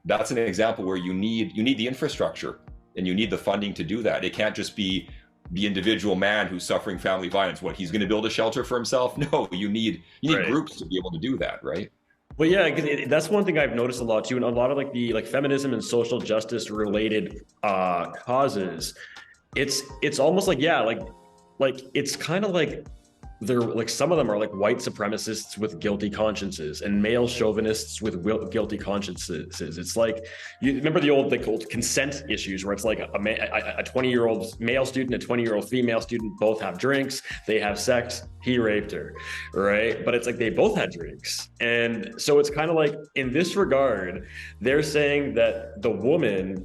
That's an example where you need the infrastructure, and you need the funding to do that. It can't just be the individual man who's suffering family violence. What, he's going to build a shelter for himself? No, you need Right. groups to be able to do that, right? Well, yeah, 'cause that's one thing I've noticed a lot too, and a lot of the feminism and social justice related causes. It's almost like, yeah, like it's kind of like they're like, some of them are like white supremacists with guilty consciences and male chauvinists with guilty consciences. It's like, you remember the old consent issues where it's like a 20-year-old male student, a 20-year-old female student both have drinks, they have sex, he raped her, right? But it's like they both had drinks. And so it's kind of like, in this regard, they're saying that the woman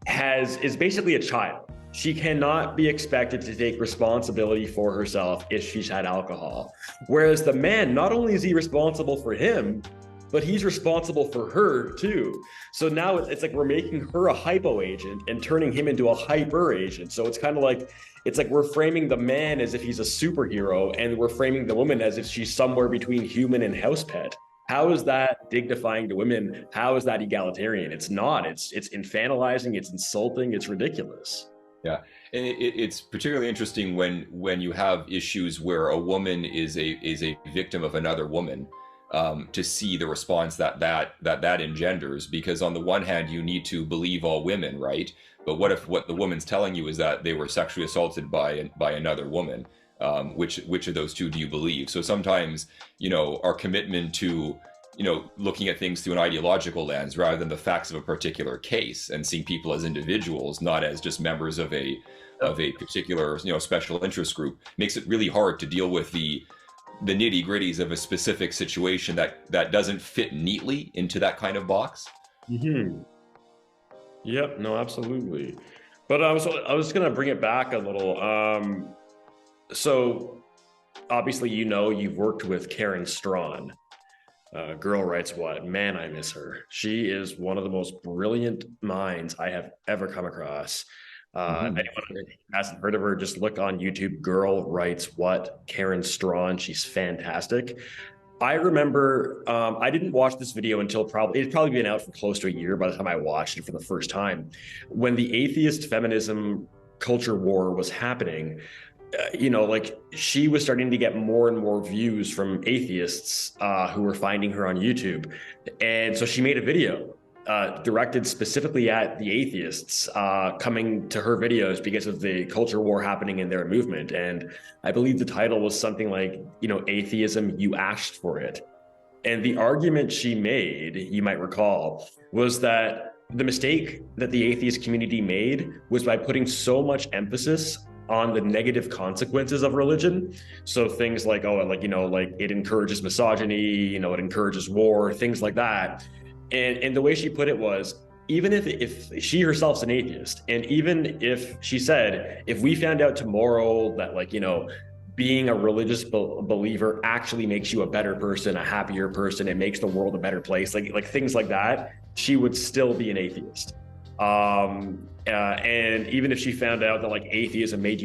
is basically a child. She cannot be expected to take responsibility for herself if she's had alcohol. Whereas the man, not only is he responsible for him, but he's responsible for her too. So now it's like we're making her a hypo agent and turning him into a hyper agent. So it's kind of like, it's like we're framing the man as if he's a superhero, and we're framing the woman as if she's somewhere between human and house pet. How is that dignifying to women? How is that egalitarian? It's not. It's infantilizing, it's insulting, it's ridiculous. Yeah, and it's particularly interesting when you have issues where a woman is a victim of another woman, to see the response that engenders. Because on the one hand, you need to believe all women, right? But what if what the woman's telling you is that they were sexually assaulted by another woman? Which of those two do you believe? So sometimes, our commitment to looking at things through an ideological lens rather than the facts of a particular case, and seeing people as individuals, not as just members of a particular special interest group, makes it really hard to deal with the nitty gritties of a specific situation that doesn't fit neatly into that kind of box. Mm-hmm. Yep. No, absolutely. But I was gonna bring it back a little. So obviously, you've worked with Karen Strawn. Girl Writes What? Man, I miss her. She is one of the most brilliant minds I have ever come across. If anyone hasn't heard of her, just look on YouTube. Girl Writes What? Karen Strawn. She's fantastic. I remember I didn't watch this video until it'd probably been out for close to a year by the time I watched it for the first time. When the atheist feminism culture war was happening, like she was starting to get more and more views from atheists who were finding her on YouTube. And so she made a video directed specifically at the atheists coming to her videos because of the culture war happening in their movement. And I believe the title was something like, Atheism, You Asked for It. And the argument she made, you might recall, was that the mistake that the atheist community made was by putting so much emphasis on the negative consequences of religion. So things like, it encourages misogyny, it encourages war, things like that. And the way she put it was, even if she herself's an atheist, and even if she said, if we found out tomorrow that being a religious believer actually makes you a better person, a happier person. It makes the world a better place, like things like that, she would still be an atheist. And even if she found out that like atheism made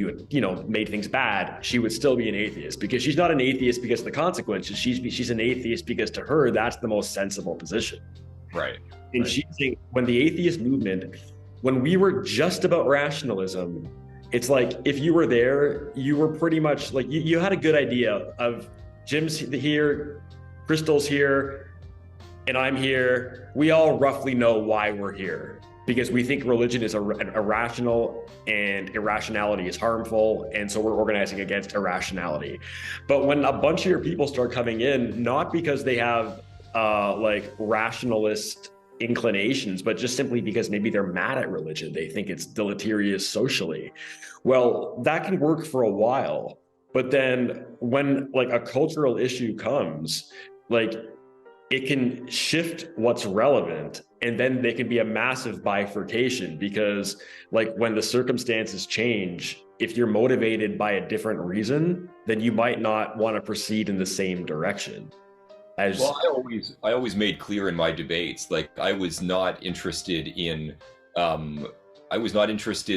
made things bad, she would still be an atheist, because she's not an atheist because of the consequences. She's an atheist because to her, that's the most sensible position. Right. And she's saying when the atheist movement, when we were just about rationalism, it's like if you were there, you were pretty much like you had a good idea of Jim's here, Crystal's here, and I'm here. We all roughly know why we're here, because we think religion is irrational and irrationality is harmful. And so we're organizing against irrationality. But when a bunch of your people start coming in, not because they have like rationalist inclinations, but just simply because maybe they're mad at religion, they think it's deleterious socially. Well, that can work for a while. But then when like a cultural issue comes, like it can shift what's relevant, and then there can be a massive bifurcation, because like when the circumstances change, if you're motivated by a different reason, then you might not want to proceed in the same direction. Well, I always made clear in my debates, like I was not interested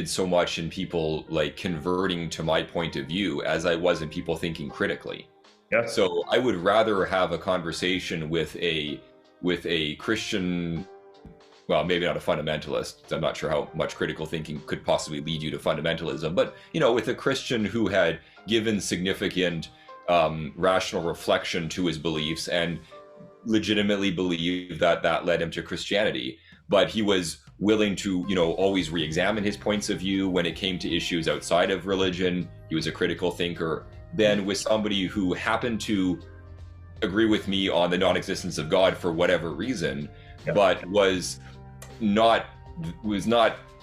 so much in people like converting to my point of view as I was in people thinking critically. Yeah. So I would rather have a conversation with a Christian, well, maybe not a fundamentalist. I'm not sure how much critical thinking could possibly lead you to fundamentalism, but with a Christian who had given significant rational reflection to his beliefs and legitimately believed that led him to Christianity. But he was willing to, always re-examine his points of view when it came to issues outside of religion. He was a critical thinker. Then with somebody who happened to agree with me on the non-existence of God for whatever reason, but was not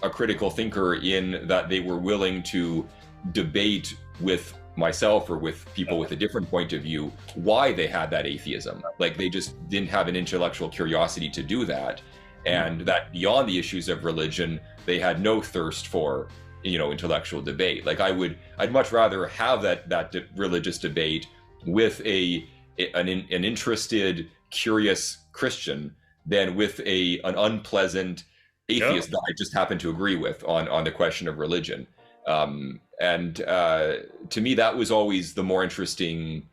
a critical thinker in that they were willing to debate with myself or with people with a different point of view why they had that atheism. Like they just didn't have an intellectual curiosity to do that, and that beyond the issues of religion, they had no thirst for intellectual debate. Like I'd much rather have that religious debate with an interested, curious Christian than with an unpleasant atheist that I just happen to agree with on the question of religion. And to me, that was always the more interesting,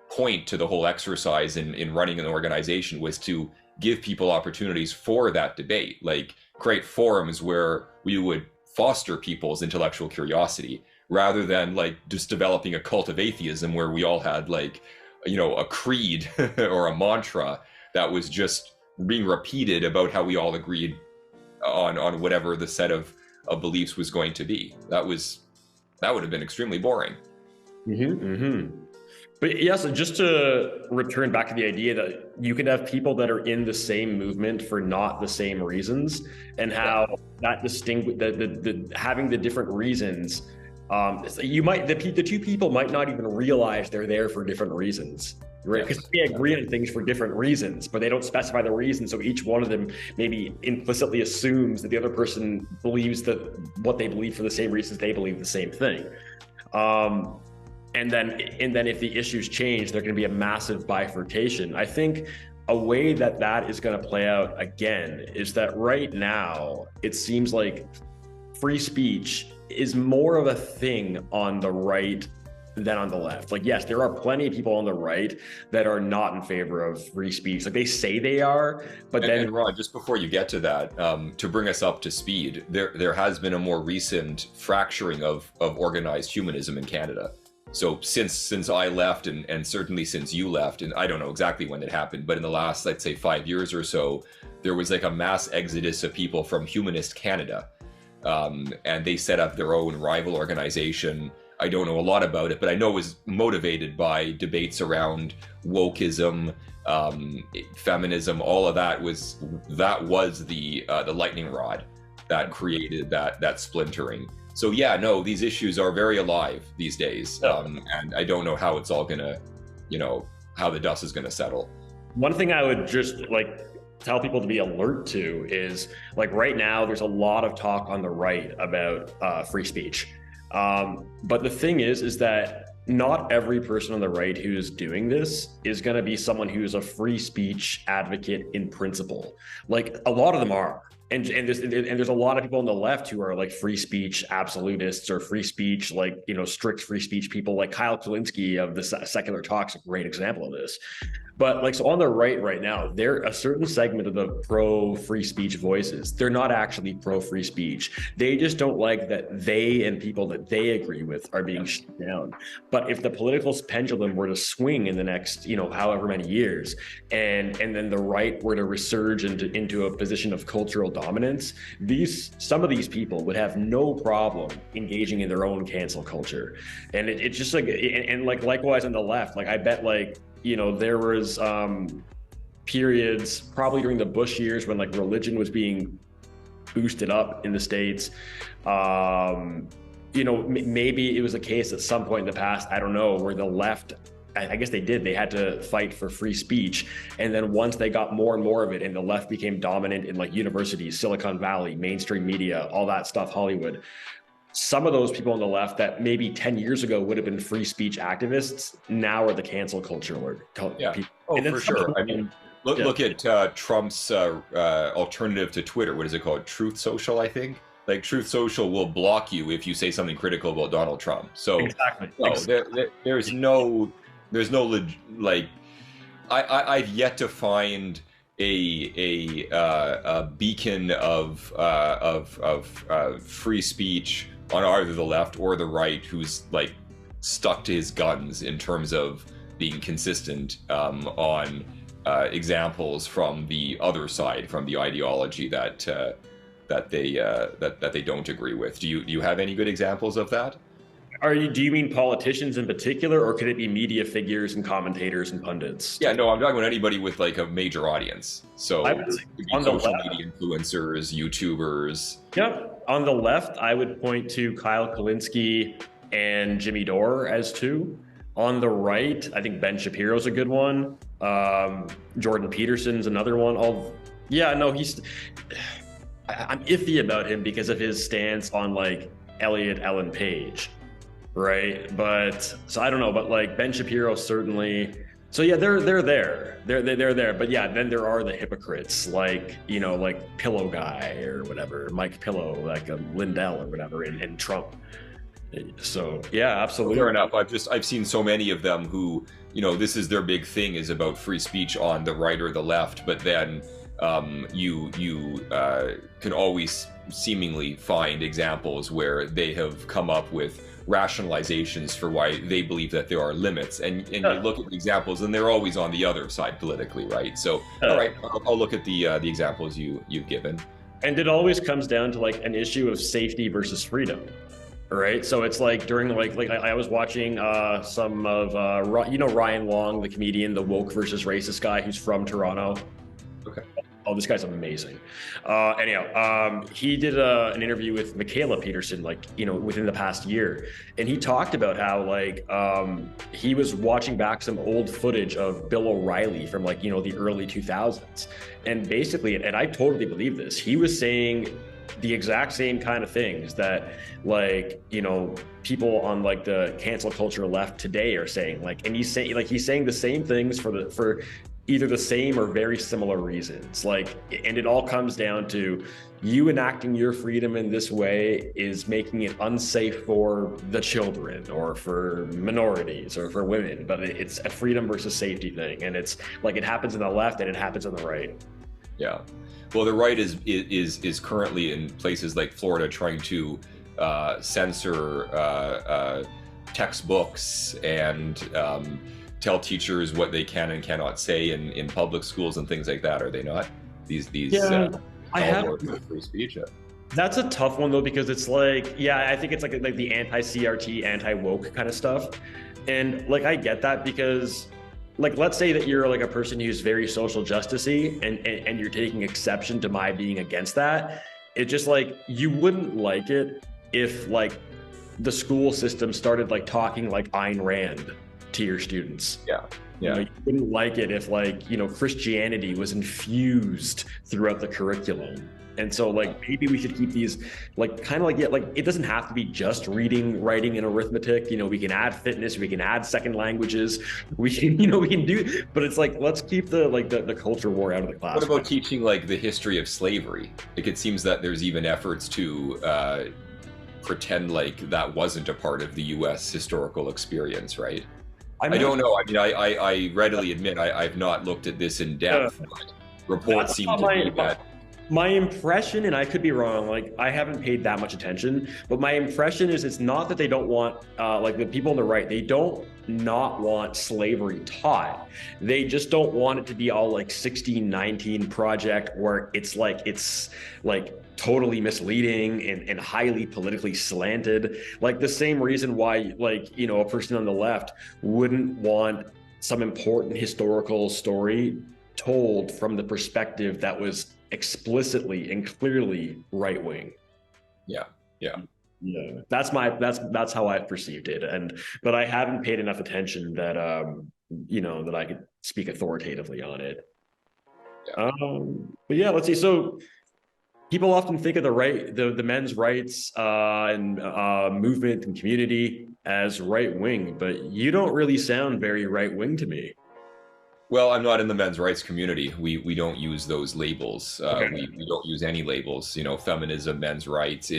point to the whole exercise in running an organization, was to give people opportunities for that debate, like create forums where we would foster people's intellectual curiosity, rather than like just developing a cult of atheism where we all had like, a creed or a mantra that was just being repeated about how we all agreed on whatever the set of beliefs was going to be. That would have been extremely boring. But yeah, so just to return back to the idea that you can have people that are in the same movement for not the same reasons, and how that having the different reasons, the two people might not even realize they're there for different reasons. Right, because they agree on things for different reasons, but they don't specify the reason. So each one of them maybe implicitly assumes that the other person believes what they believe for the same reasons they believe the same thing. And then if the issues change, there can be a massive bifurcation. I think a way that is going to play out again is that right now it seems like free speech is more of a thing on the right than on the left. Like, yes, there are plenty of people on the right that are not in favor of free speech. Like they say they are, but then Rod, just before you get to that, to bring us up to speed, there has been a more recent fracturing of organized humanism in Canada. So since I left, and certainly since you left, and I don't know exactly when it happened, but in the last, let's say 5 years or so, there was like a mass exodus of people from Humanist Canada. And they set up their own rival organization. I don't know a lot about it, but I know it was motivated by debates around wokeism, feminism. All of that was the lightning rod that created that splintering. So yeah, no, these issues are very alive these days, and I don't know how it's all gonna, how the dust is gonna settle. One thing I would just like tell people to be alert to is, like, right now there's a lot of talk on the right about free speech. But the thing is that not every person on the right who's doing this is going to be someone who's a free speech advocate in principle. Like a lot of them are. And there's a lot of people on the left who are like free speech absolutists or free speech, like, strict free speech people, like Kyle Kulinski of the Secular Talk's a great example of this. But like, so on the right now, there a certain segment of the pro free speech voices, they're not actually pro free speech. They just don't like that they and people that they agree with are being shut down. But if the political pendulum were to swing in the next, however many years, and then the right were to resurge into a position of cultural dominance, some of these people would have no problem engaging in their own cancel culture. And it's just like, and like likewise on the left, like I bet like, there was periods probably during the Bush years when like religion was being boosted up in the States. Maybe it was a case at some point in the past, I don't know, where the left, I guess they had to fight for free speech. And then once they got more and more of it and the left became dominant in like universities, Silicon Valley, mainstream media, all that stuff, Hollywood, some of those people on the left that maybe 10 years ago would have been free speech activists now are the cancel culture people. Oh, for sure. I mean, look at Trump's alternative to Twitter. What is it called? Truth Social, I think. Like Truth Social will block you if you say something critical about Donald Trump. So exactly. There's no like I've yet to find a beacon of free speech on either the left or the right who's like stuck to his guns in terms of being consistent on examples from the other side, from the ideology that they don't agree with. Do you have any good examples of that? Do you mean politicians in particular, or could it be media figures and commentators and pundits? Yeah, no, I'm talking about anybody with like a major audience. So on social media influencers, YouTubers. Yeah, on the left, I would point to Kyle Kulinski and Jimmy Dore as two. On the right, I think Ben Shapiro's a good one. Jordan Peterson's another one. I'm iffy about him because of his stance on like Elliot Ellen Page. Right. But so I don't know, but like Ben Shapiro certainly. So yeah, they're there. They're there. But yeah, then there are the hypocrites like, like Pillow Guy or whatever, Mike Pillow, like Lindell or whatever, and Trump. So yeah, absolutely. Fair enough. I've seen so many of them who, this is their big thing is about free speech on the right or the left, but then you can always seemingly find examples where they have come up with rationalizations for why they believe that there are limits, and you look at the examples and they're always on the other side politically, right? So all right, I'll look at the examples you've given, and it always comes down to like an issue of safety versus freedom, right? So it's like during like I was watching some of Ryan Long, the comedian, the woke versus racist guy who's from Toronto. Okay. Oh, this guy's amazing. He did an interview with Michaela Peterson, within the past year. And he talked about how he was watching back some old footage of Bill O'Reilly from the early 2000s. And basically, and I totally believe this, he was saying the exact same kind of things that people on the cancel culture left today are saying, and he's saying the same things for either the same or very similar reasons. And it all comes down to you enacting your freedom in this way is making it unsafe for the children or for minorities or for women, but it's a freedom versus safety thing. And it's it happens on the left and it happens on the right. Yeah. Well, the right is currently in places like Florida trying to censor textbooks and tell teachers what they can and cannot say in public schools and things like that, are they not? These I have free speech. That's a tough one though, because it's I think it's like the anti-CRT, anti-woke kind of stuff. And I get that because let's say that you're a person who's very social justice-y and you're taking exception to my being against that. It's just you wouldn't like it if the school system started talking like Ayn Rand to your students. Yeah. You know, Yeah. you wouldn't like it if like, you know, Christianity was infused throughout the curriculum. And so like maybe we should keep these like kind of like, yeah, like it doesn't have to be just reading, writing, and arithmetic. You know, we can add fitness, we can add second languages, we can, you know, we can do, but it's like let's keep the like the culture war out of the What classroom. about teaching like the history of slavery? Like it seems that there's even efforts to pretend like that wasn't a part of the U.S. historical experience, right? I'm I not don't know. I mean, I readily admit I've not looked at this in uh, depth, but reports that's seem not to be that. my impression, and I could be wrong, like I haven't paid that much attention, but my impression is it's not that they don't want, like the people on the right, they don't not want slavery taught. They just don't want it to be all like 1619 project where it's like totally misleading and highly politically slanted. Like the same reason why, like, you know, a person on the left wouldn't want some important historical story told from the perspective that was explicitly and clearly right wing. Yeah, yeah. Yeah, that's how I perceived it, and but I haven't paid enough attention that you know that I could speak authoritatively on it. Yeah. But yeah, let's see. So people often think of the right, the men's rights and movement and community as right wing, but you don't really sound very right wing to me. Well, I'm not in the men's rights community. We don't use those labels. Okay. We don't use any labels. You know, feminism, men's rights.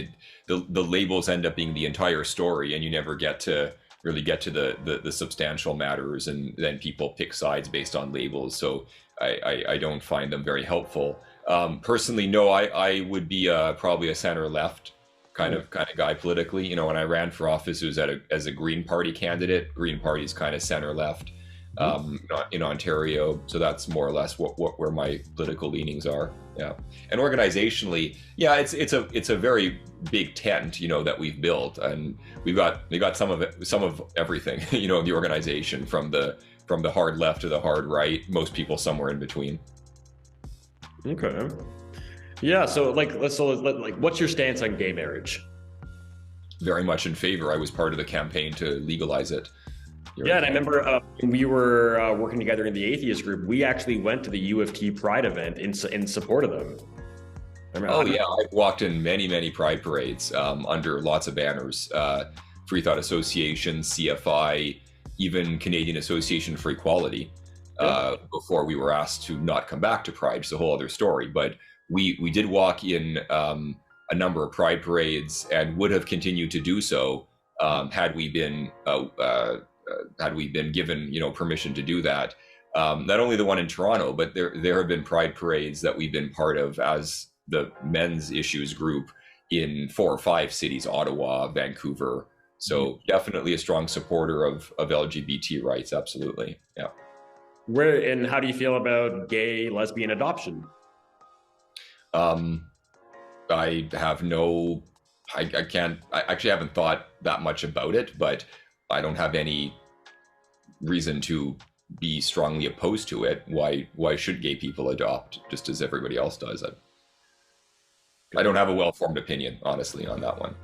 The labels end up being the entire story, and you never get to really get to the substantial matters, and then people pick sides based on labels. So I don't find them very helpful. Personally, no, I would be probably a center left kind of guy politically. You know, when I ran for office, it was as a Green Party candidate. Green Party's kind of center left in Ontario. So that's more or less where my political leanings are. Yeah, and organizationally, yeah, it's a very big tent, you know, that we've built, and we got some of everything, you know, the organization from the hard left to the hard right. Most people somewhere in between. Okay. Yeah. So like, what's your stance on gay marriage? Very much in favor. I was part of the campaign to legalize it. Yeah, and I remember when we were working together in the atheist group, we actually went to the U of T Pride event in support of them. Oh yeah, I've walked in many pride parades under lots of banners. Free Thought Association, CFI, even Canadian Association for Equality. Before we were asked to not come back to Pride, it's a whole other story. But we did walk in a number of pride parades and would have continued to do so had we been given, you know, permission to do that. Not only the one in Toronto, but there have been pride parades that we've been part of as the men's issues group in 4 or 5 cities: Ottawa, Vancouver. So definitely a strong supporter of LGBT rights. Absolutely, yeah. Where and how do you feel about gay lesbian adoption? Um, I have no, I can't. I actually haven't thought that much about it, but I don't have any reason to be strongly opposed to it. Why should gay people adopt just as everybody else does? I don't have a well-formed opinion, honestly, on that one.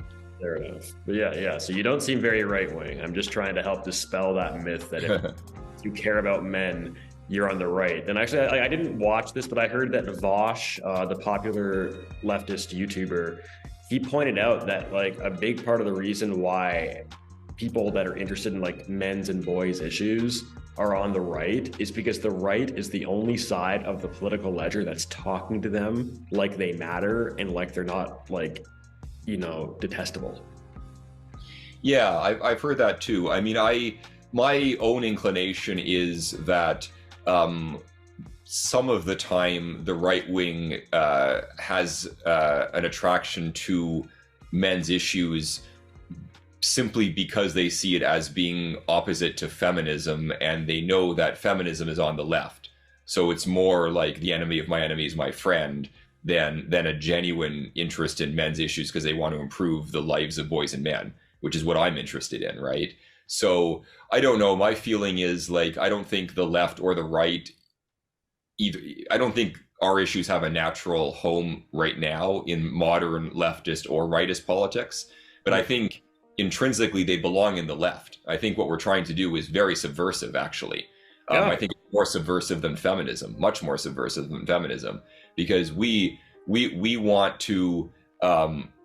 Fair enough. But yeah. So you don't seem very right wing. I'm just trying to help dispel that myth that if you care about men, you're on the right. And actually, I didn't watch this, but I heard that Vosh, the popular leftist YouTuber, he pointed out that like a big part of the reason why people that are interested in like men's and boys issues are on the right is because the right is the only side of the political ledger that's talking to them like they matter and like they're not like, you know, detestable. Yeah, I've heard that too. I mean, my own inclination is that some of the time the right wing has an attraction to men's issues simply because they see it as being opposite to feminism, and they know that feminism is on the left. So it's more like the enemy of my enemy is my friend than a genuine interest in men's issues because they want to improve the lives of boys and men, which is what I'm interested in, right? So I don't know. My feeling is like I don't think the left or the right either. I don't think our issues have a natural home right now in modern leftist or rightist politics, but I think intrinsically they belong in the left. I think what we're trying to do is very subversive, actually. I think it's more subversive than feminism, much more subversive than feminism, because we want to,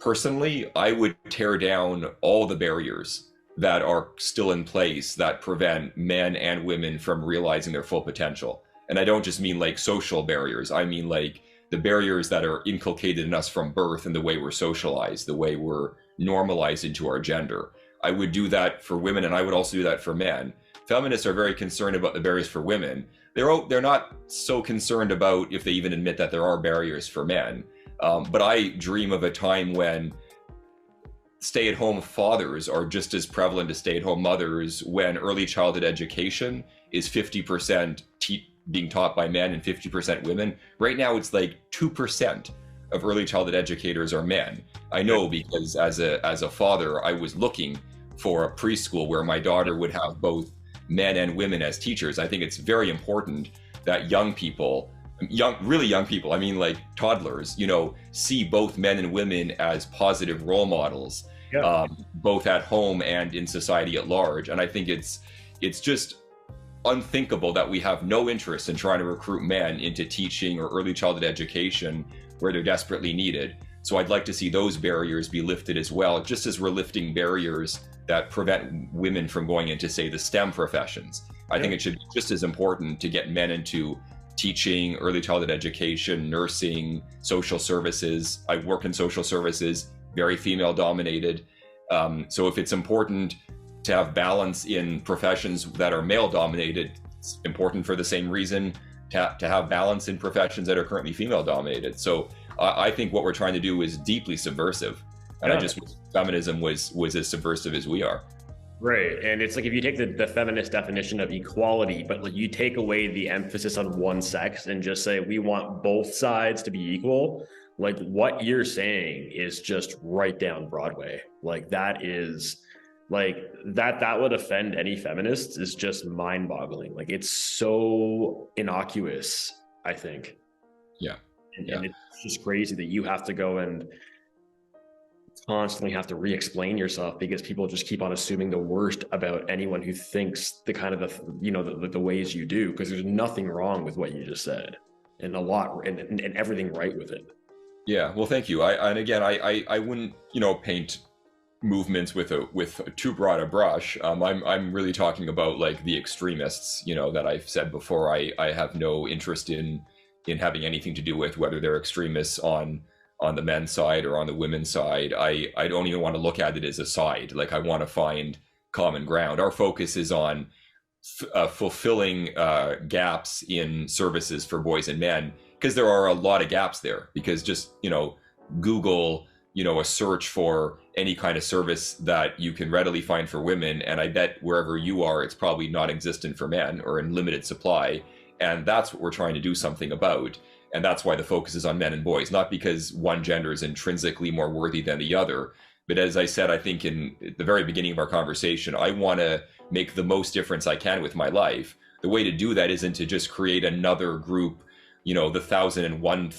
personally, I would tear down all the barriers that are still in place that prevent men and women from realizing their full potential. And I don't just mean like social barriers. I mean like the barriers that are inculcated in us from birth and the way we're socialized, the way we're normalized into our gender. I would do that for women, and I would also do that for men. Feminists are very concerned about the barriers for women. They're not so concerned about if they even admit that there are barriers for men. But I dream of a time when stay-at-home fathers are just as prevalent as stay-at-home mothers, when early childhood education is 50% being taught by men and 50% women. Right now, it's like 2% of early childhood educators are men. I know, because as a father, I was looking for a preschool where my daughter would have both men and women as teachers. I think it's very important that young people, really young people, I mean like toddlers, see both men and women as positive role models, both at home and in society at large. And I think it's just unthinkable that we have no interest in trying to recruit men into teaching or early childhood education where they're desperately needed. So I'd like to see those barriers be lifted as well, just as we're lifting barriers that prevent women from going into, say, the STEM professions. I think it should be just as important to get men into teaching, early childhood education, nursing, social services. I work in social services, very female dominated. So if it's important to have balance in professions that are male dominated, it's important for the same reason to have balance in professions that are currently female dominated. So I think what we're trying to do is deeply subversive. And I just wish feminism was as subversive as we are. Right. And it's like, if you take the feminist definition of equality, but like you take away the emphasis on one sex and just say, we want both sides to be equal, like what you're saying is just right down Broadway. Like that is like, that would offend any feminists is just mind boggling. Like it's so innocuous, I think. Yeah. And it's just crazy that you have to go and constantly have to re-explain yourself because people just keep on assuming the worst about anyone who thinks the kind of the ways you do, because there's nothing wrong with what you just said and a lot and everything right with it. Yeah, well, thank you. I wouldn't paint movements with too broad a brush. I'm really talking about like the extremists, that I've said before. I have no interest in having anything to do with whether they're extremists on the men's side or on the women's side. I don't even want to look at it as a side. Like I want to find common ground. Our focus is on fulfilling gaps in services for boys and men, because there are a lot of gaps there. Because just, Google, a search for any kind of service that you can readily find for women, and I bet wherever you are, it's probably not existent for men or in limited supply. And that's what we're trying to do something about. And that's why the focus is on men and boys, not because one gender is intrinsically more worthy than the other. But as I said, I think in the very beginning of our conversation, I want to make the most difference I can with my life. The way to do that isn't to just create another group, the 1001,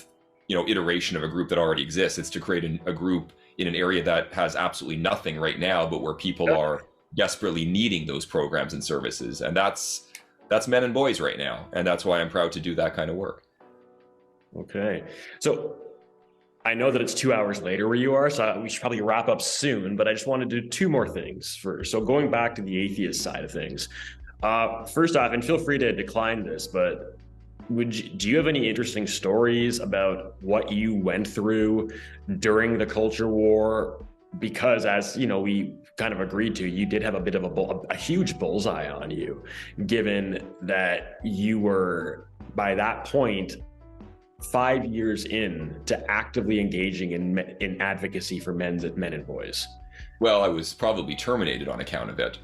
iteration of a group that already exists. It's to create a group in an area that has absolutely nothing right now, but where people are desperately needing those programs and services. And that's men and boys right now. And that's why I'm proud to do that kind of work. Okay. So I know that it's 2 hours later where you are, so we should probably wrap up soon, but I just want to do two more things first. So going back to the atheist side of things, first off, and feel free to decline this, but do you have any interesting stories about what you went through during the culture war? Because as we kind of agreed to, you did have a bit of a huge bullseye on you, given that you were by that point 5 years in to actively engaging in advocacy for men and boys. Well, I was probably terminated on account of it.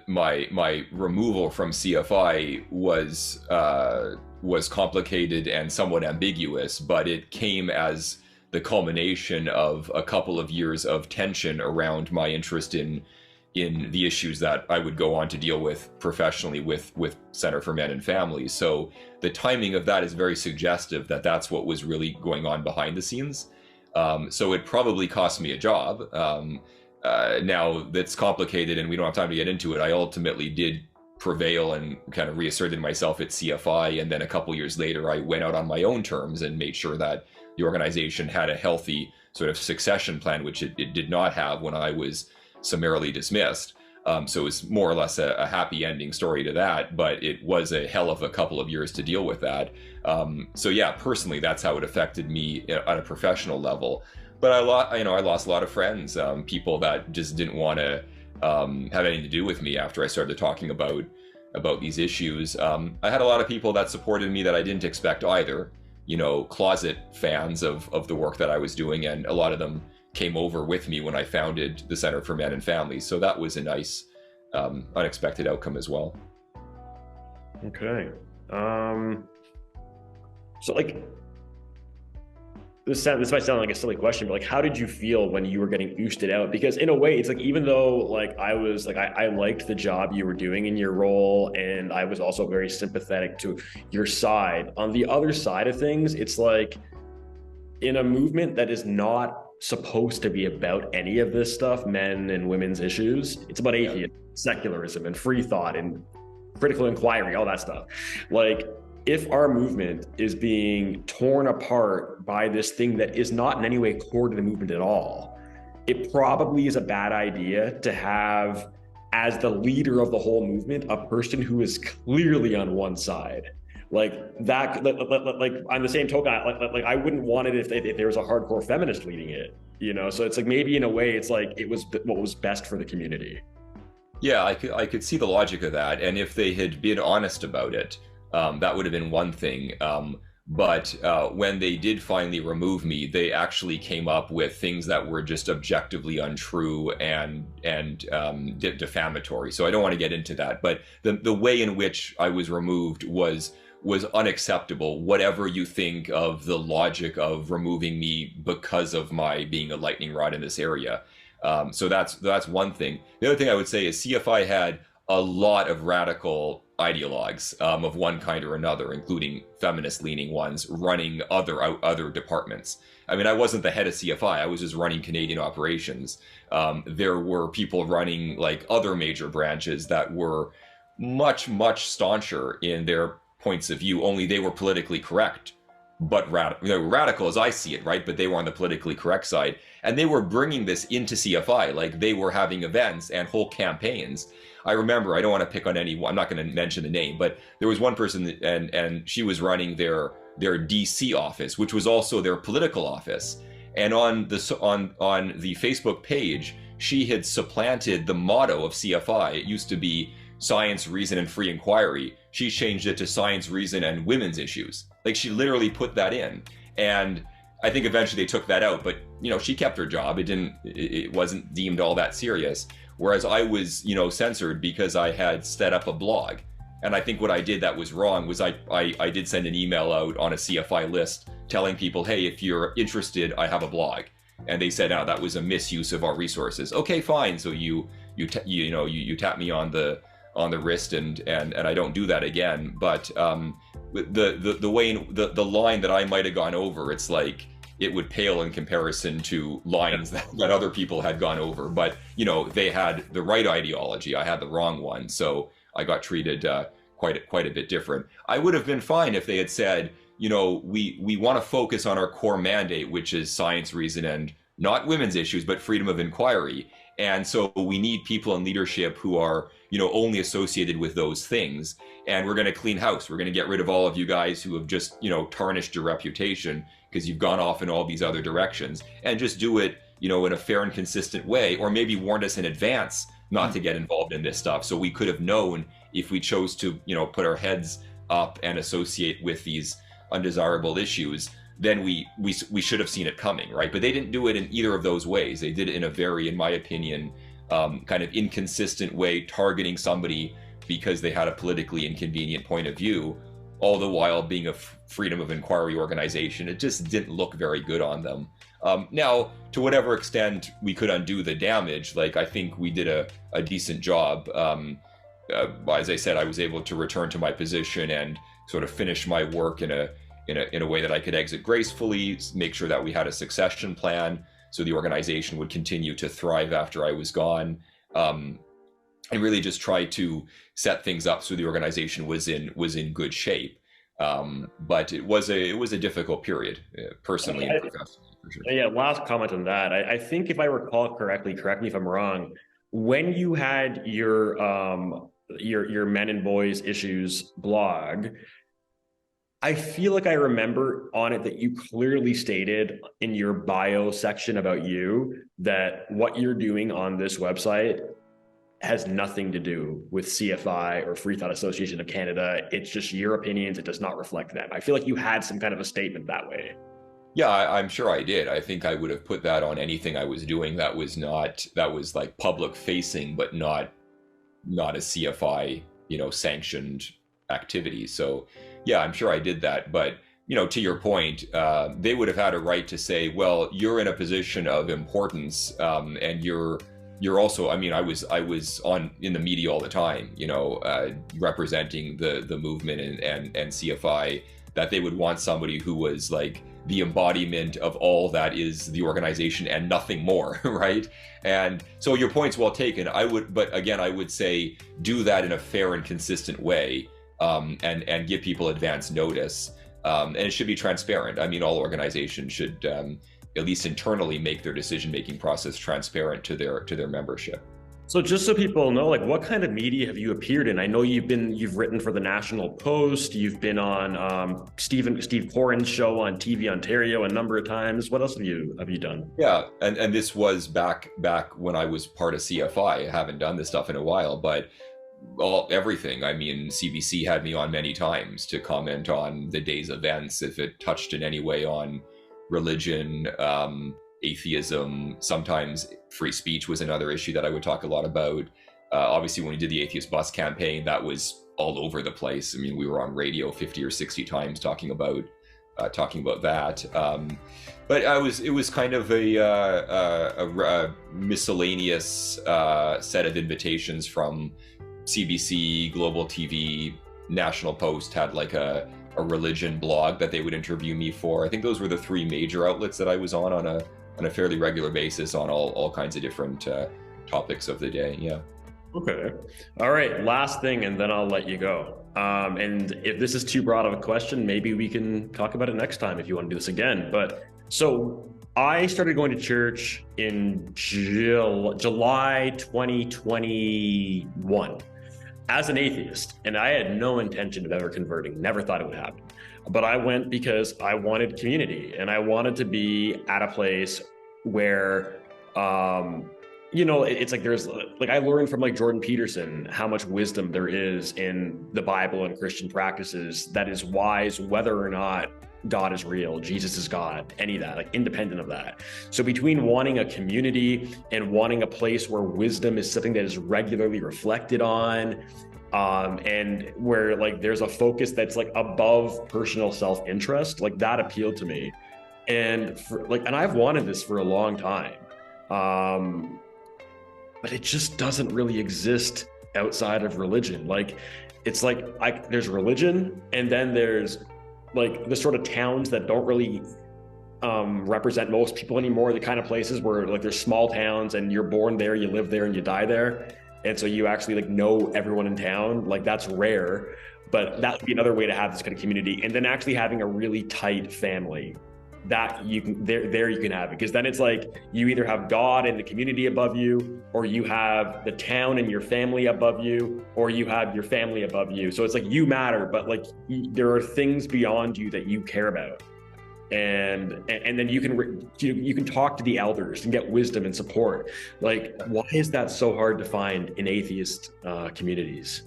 My removal from CFI was complicated and somewhat ambiguous, but it came as the culmination of a couple of years of tension around my interest in the issues that I would go on to deal with professionally with Center for Men and Families. So the timing of that is very suggestive that that's what was really going on behind the scenes. So it probably cost me a job. Now that's complicated and we don't have time to get into it. I ultimately did prevail and kind of reasserted myself at CFI. And then a couple years later, I went out on my own terms and made sure that the organization had a healthy sort of succession plan, which it did not have when I was summarily dismissed. So it was more or less a happy ending story to that, but it was a hell of a couple of years to deal with that. So yeah, personally, that's how it affected me on a professional level. But I lost a lot of friends, people that just didn't want to have anything to do with me after I started talking about these issues. I had a lot of people that supported me that I didn't expect either, closet fans of the work that I was doing, and a lot of them came over with me when I founded the Center for Men and Families. So that was a nice, unexpected outcome as well. Okay. So like, this might sound like a silly question, but like, how did you feel when you were getting ousted out? Because in a way, it's like, even though like I liked the job you were doing in your role, and I was also very sympathetic to your side, on the other side of things, it's like, in a movement that is not supposed to be about any of this stuff, men and women's issues, it's about atheism, secularism, and free thought, and critical inquiry, all that stuff. Like, if our movement is being torn apart by this thing that is not in any way core to the movement at all, it probably is a bad idea to have, as the leader of the whole movement, a person who is clearly on one side. Like that, like on the same token, like I wouldn't want it if there was a hardcore feminist leading it, So it's like, maybe in a way, it's like it was what was best for the community. Yeah, I could see the logic of that, and if they had been honest about it, that would have been one thing. But when they did finally remove me, they actually came up with things that were just objectively untrue and defamatory. So I don't want to get into that. But the way in which I was removed was unacceptable, whatever you think of the logic of removing me because of my being a lightning rod in this area. So that's one thing. The other thing I would say is CFI had a lot of radical ideologues of one kind or another, including feminist-leaning ones, running other departments. I mean, I wasn't the head of CFI. I was just running Canadian operations. There were people running like other major branches that were much stauncher in their points of view, only they were politically correct, but they were radical as I see it, right? But they were on the politically correct side, and they were bringing this into CFI. Like, they were having events and whole campaigns. I remember, I don't want to pick on anyone, I'm not going to mention the name, but there was one person and she was running their DC office, which was also their political office. And on the Facebook page, she had supplanted the motto of CFI. It used to be Science, Reason, and Free Inquiry. She changed it to Science, Reason, and Women's Issues. Like, she literally put that in. And I think eventually they took that out, but she kept her job. It wasn't deemed all that serious. Whereas I was, censored because I had set up a blog. And I think what I did that was wrong was I did send an email out on a CFI list telling people, hey, if you're interested, I have a blog. And they said, no, that was a misuse of our resources. Okay, fine. So you tap me on the wrist and I don't do that again. But the way the line that I might have gone over, it's like, it would pale in comparison to lines that other people had gone over. But, they had the right ideology. I had the wrong one. So I got treated quite a bit different. I would have been fine if they had said, we want to focus on our core mandate, which is science, reason, and not women's issues, but freedom of inquiry. And so we need people in leadership who are, only associated with those things. And we're going to clean house. We're going to get rid of all of you guys who have just, tarnished your reputation because you've gone off in all these other directions, and just do it, in a fair and consistent way, or maybe warned us in advance not to get involved in this stuff. So we could have known if we chose to, put our heads up and associate with these undesirable issues, then we should have seen it coming, right? But they didn't do it in either of those ways. They did it in a very, in my opinion, kind of inconsistent way, targeting somebody because they had a politically inconvenient point of view, all the while being a freedom of inquiry organization. It just didn't look very good on them. Now, to whatever extent we could undo the damage, like, I think we did a decent job. As I said, I was able to return to my position and sort of finish my work in a way that I could exit gracefully, make sure that we had a succession plan so the organization would continue to thrive after I was gone. and really just try to set things up so the organization was in good shape. But it was a difficult period, personally and professionally, for sure. Yeah, last comment on that. I think if I recall correctly, correct me if I'm wrong, when you had your Men and Boys Issues blog, I feel like I remember on it that you clearly stated in your bio section about you that what you're doing on this website has nothing to do with CFI or Free Thought Association of Canada. It's just your opinions. It does not reflect them. I feel like you had some kind of a statement that way. Yeah, I'm sure I did. I think I would have put that on anything I was doing that was like public facing, but not a CFI, sanctioned activity. So yeah, I'm sure I did that. But to your point, they would have had a right to say, well, you're in a position of importance, and you're also, I mean, I was on in the media all the time, representing the movement and CFI, that they would want somebody who was like the embodiment of all that is the organization and nothing more, right? And so your point's well taken. But again, I would say do that in a fair and consistent way, and give people advance notice. And it should be transparent. I mean, all organizations should, at least internally, make their decision-making process transparent to their membership. So just so people know, like, what kind of media have you appeared in? I know you've written for the National Post. You've been on Steve Corrin's show on TV Ontario a number of times. What else have you done? Yeah, and this was back when I was part of CFI. I haven't done this stuff in a while, but everything. I mean, CBC had me on many times to comment on the day's events if it touched in any way on religion, atheism. Sometimes free speech was another issue that I would talk a lot about. Obviously, when we did the atheist bus campaign, that was all over the place. I mean, we were on radio 50 or 60 times talking about that. But it was kind of a miscellaneous set of invitations from CBC, Global TV, National Post had like a religion blog that they would interview me for. I think those were the three major outlets that I was on a fairly regular basis on all kinds of different topics of the day. Yeah. Okay. All right. Last thing, and then I'll let you go. And if this is too broad of a question, maybe we can talk about it next time if you want to do this again. But so I started going to church in July 2021 as an atheist, and I had no intention of ever converting, never thought it would happen. But I went because I wanted community, and I wanted to be at a place where, it's like there's like I learned from like Jordan Peterson how much wisdom there is in the Bible and Christian practices that is wise whether or not God is real, Jesus is God, any of that, like independent of that. So between wanting a community and wanting a place where wisdom is something that is regularly reflected on, and where like there's a focus that's like above personal self-interest, like that appealed to me. And I've wanted this for a long time. But it just doesn't really exist outside of religion. Like, it's like there's religion, and then there's like the sort of towns that don't really represent most people anymore, the kind of places where like there's small towns and you're born there, you live there, and you die there. And so you actually like know everyone in town. Like, that's rare, but that would be another way to have this kind of community. And then actually having a really tight family that you can there you can have it, because then it's like you either have God and the community above you, or you have the town and your family above you, or you have your family above you. So it's like you matter, but like there are things beyond you that you care about, and then you can talk to the elders and get wisdom and support. Like, why is that so hard to find in atheist communities?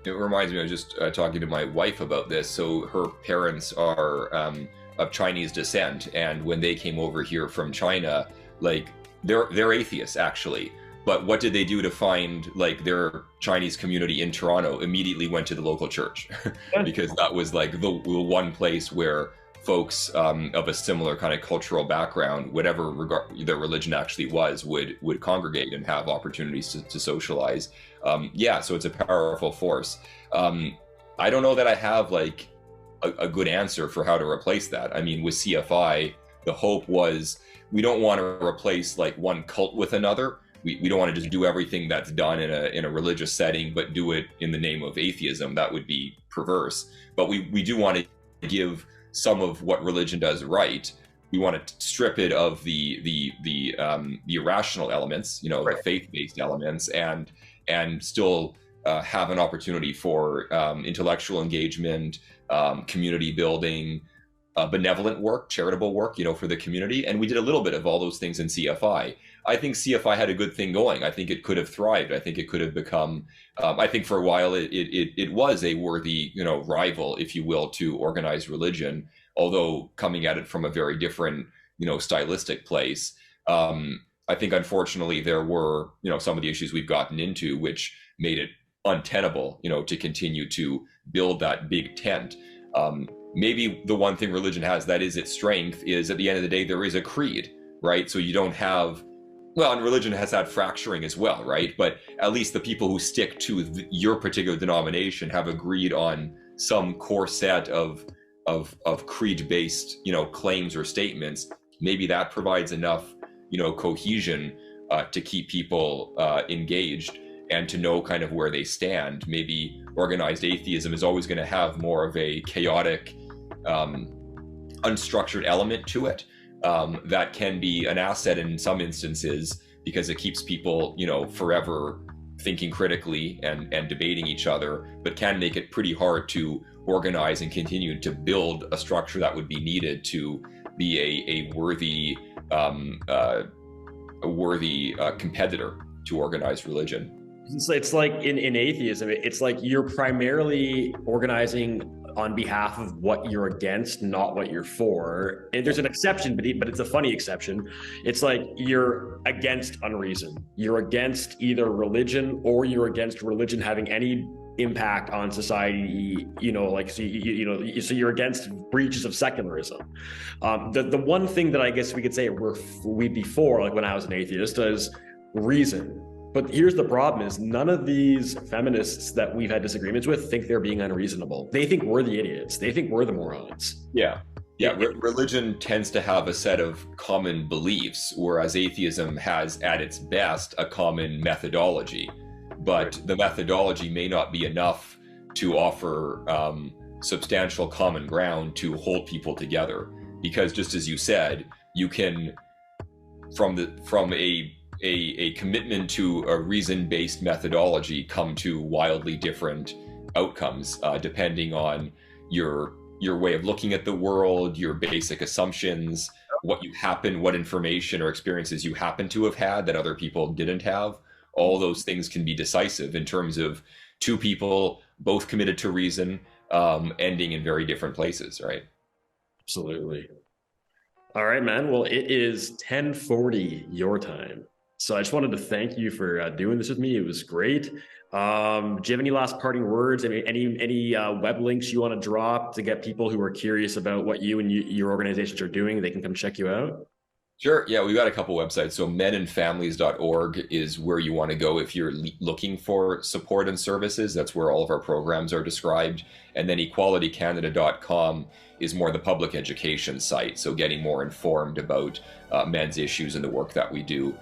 It reminds me, I was just talking to my wife about this. So her parents are of Chinese descent, and when they came over here from China, like they're atheists actually, but what did they do to find like their Chinese community in Toronto? Immediately went to the local church because that was like the one place where folks of a similar kind of cultural background, whatever their religion actually was, would congregate and have opportunities to socialize. So it's a powerful force. I don't know that I have like a good answer for how to replace that. I mean, with CFI, the hope was we don't want to replace like one cult with another. we don't want to just do everything that's done in a religious setting, but do it in the name of atheism. That would be perverse. But we do want to give some of what religion does right. We want to strip it of the irrational elements, you know, right, the faith-based elements, and still have an opportunity for intellectual engagement, community building, benevolent work, charitable work, you know, for the community. And we did a little bit of all those things in CFI. I think CFI had a good thing going. I think it could have thrived. I think it could have become, I think for a while it was a worthy, you know, rival, if you will, to organized religion, although coming at it from a very different, you know, stylistic place. I think unfortunately there were, you know, some of the issues we've gotten into which made it untenable, you know, to continue to build that big tent. Maybe the one thing religion has that is its strength is, at the end of the day, there is a creed, right? So you don't have, well, and religion has that fracturing as well, right? But at least the people who stick to your particular denomination have agreed on some core set of creed-based, you know, claims or statements. Maybe that provides enough, you know, cohesion to keep people engaged and to know kind of where they stand. Maybe organized atheism is always going to have more of a chaotic, unstructured element to it that can be an asset in some instances, because it keeps people, you know, forever thinking critically and debating each other, but can make it pretty hard to organize and continue to build a structure that would be needed to be a worthy competitor to organized religion. It's like in atheism, it's like you're primarily organizing on behalf of what you're against, not what you're for. And there's an exception, but it's a funny exception. It's like you're against unreason. You're against either religion, or you're against religion having any impact on society, you know, like, so so you're against breaches of secularism. The one thing that I guess we could say we'd be for, like when I was an atheist, is reason. But here's the problem: is none of these feminists that we've had disagreements with think they're being unreasonable. They think we're the idiots. They think we're the morons. Yeah. Religion tends to have a set of common beliefs, whereas atheism has, at its best, a common methodology. But the methodology may not be enough to offer substantial common ground to hold people together. Because just as you said, you can, from a commitment to a reason-based methodology, come to wildly different outcomes depending on your way of looking at the world, your basic assumptions, what information or experiences you happen to have had that other people didn't have. All those things can be decisive in terms of two people both committed to reason ending in very different places, right? Absolutely. All right, man. Well, it is 10:40 your time. So I just wanted to thank you for doing this with me. It was great. Do you have any last parting words? Any web links you want to drop to get people who are curious about what you and your organizations are doing? They can come check you out. Sure. Yeah, we've got a couple websites. So menandfamilies.org is where you want to go if you're looking for support and services. That's where all of our programs are described. And then equalitycanada.com is more the public education site. So getting more informed about men's issues and the work that we do.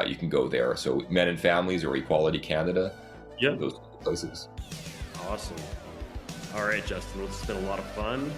You can go there. So Men and Families or Equality Canada. Yeah. Those places. Awesome. All right, Justin. Well, it's been a lot of fun.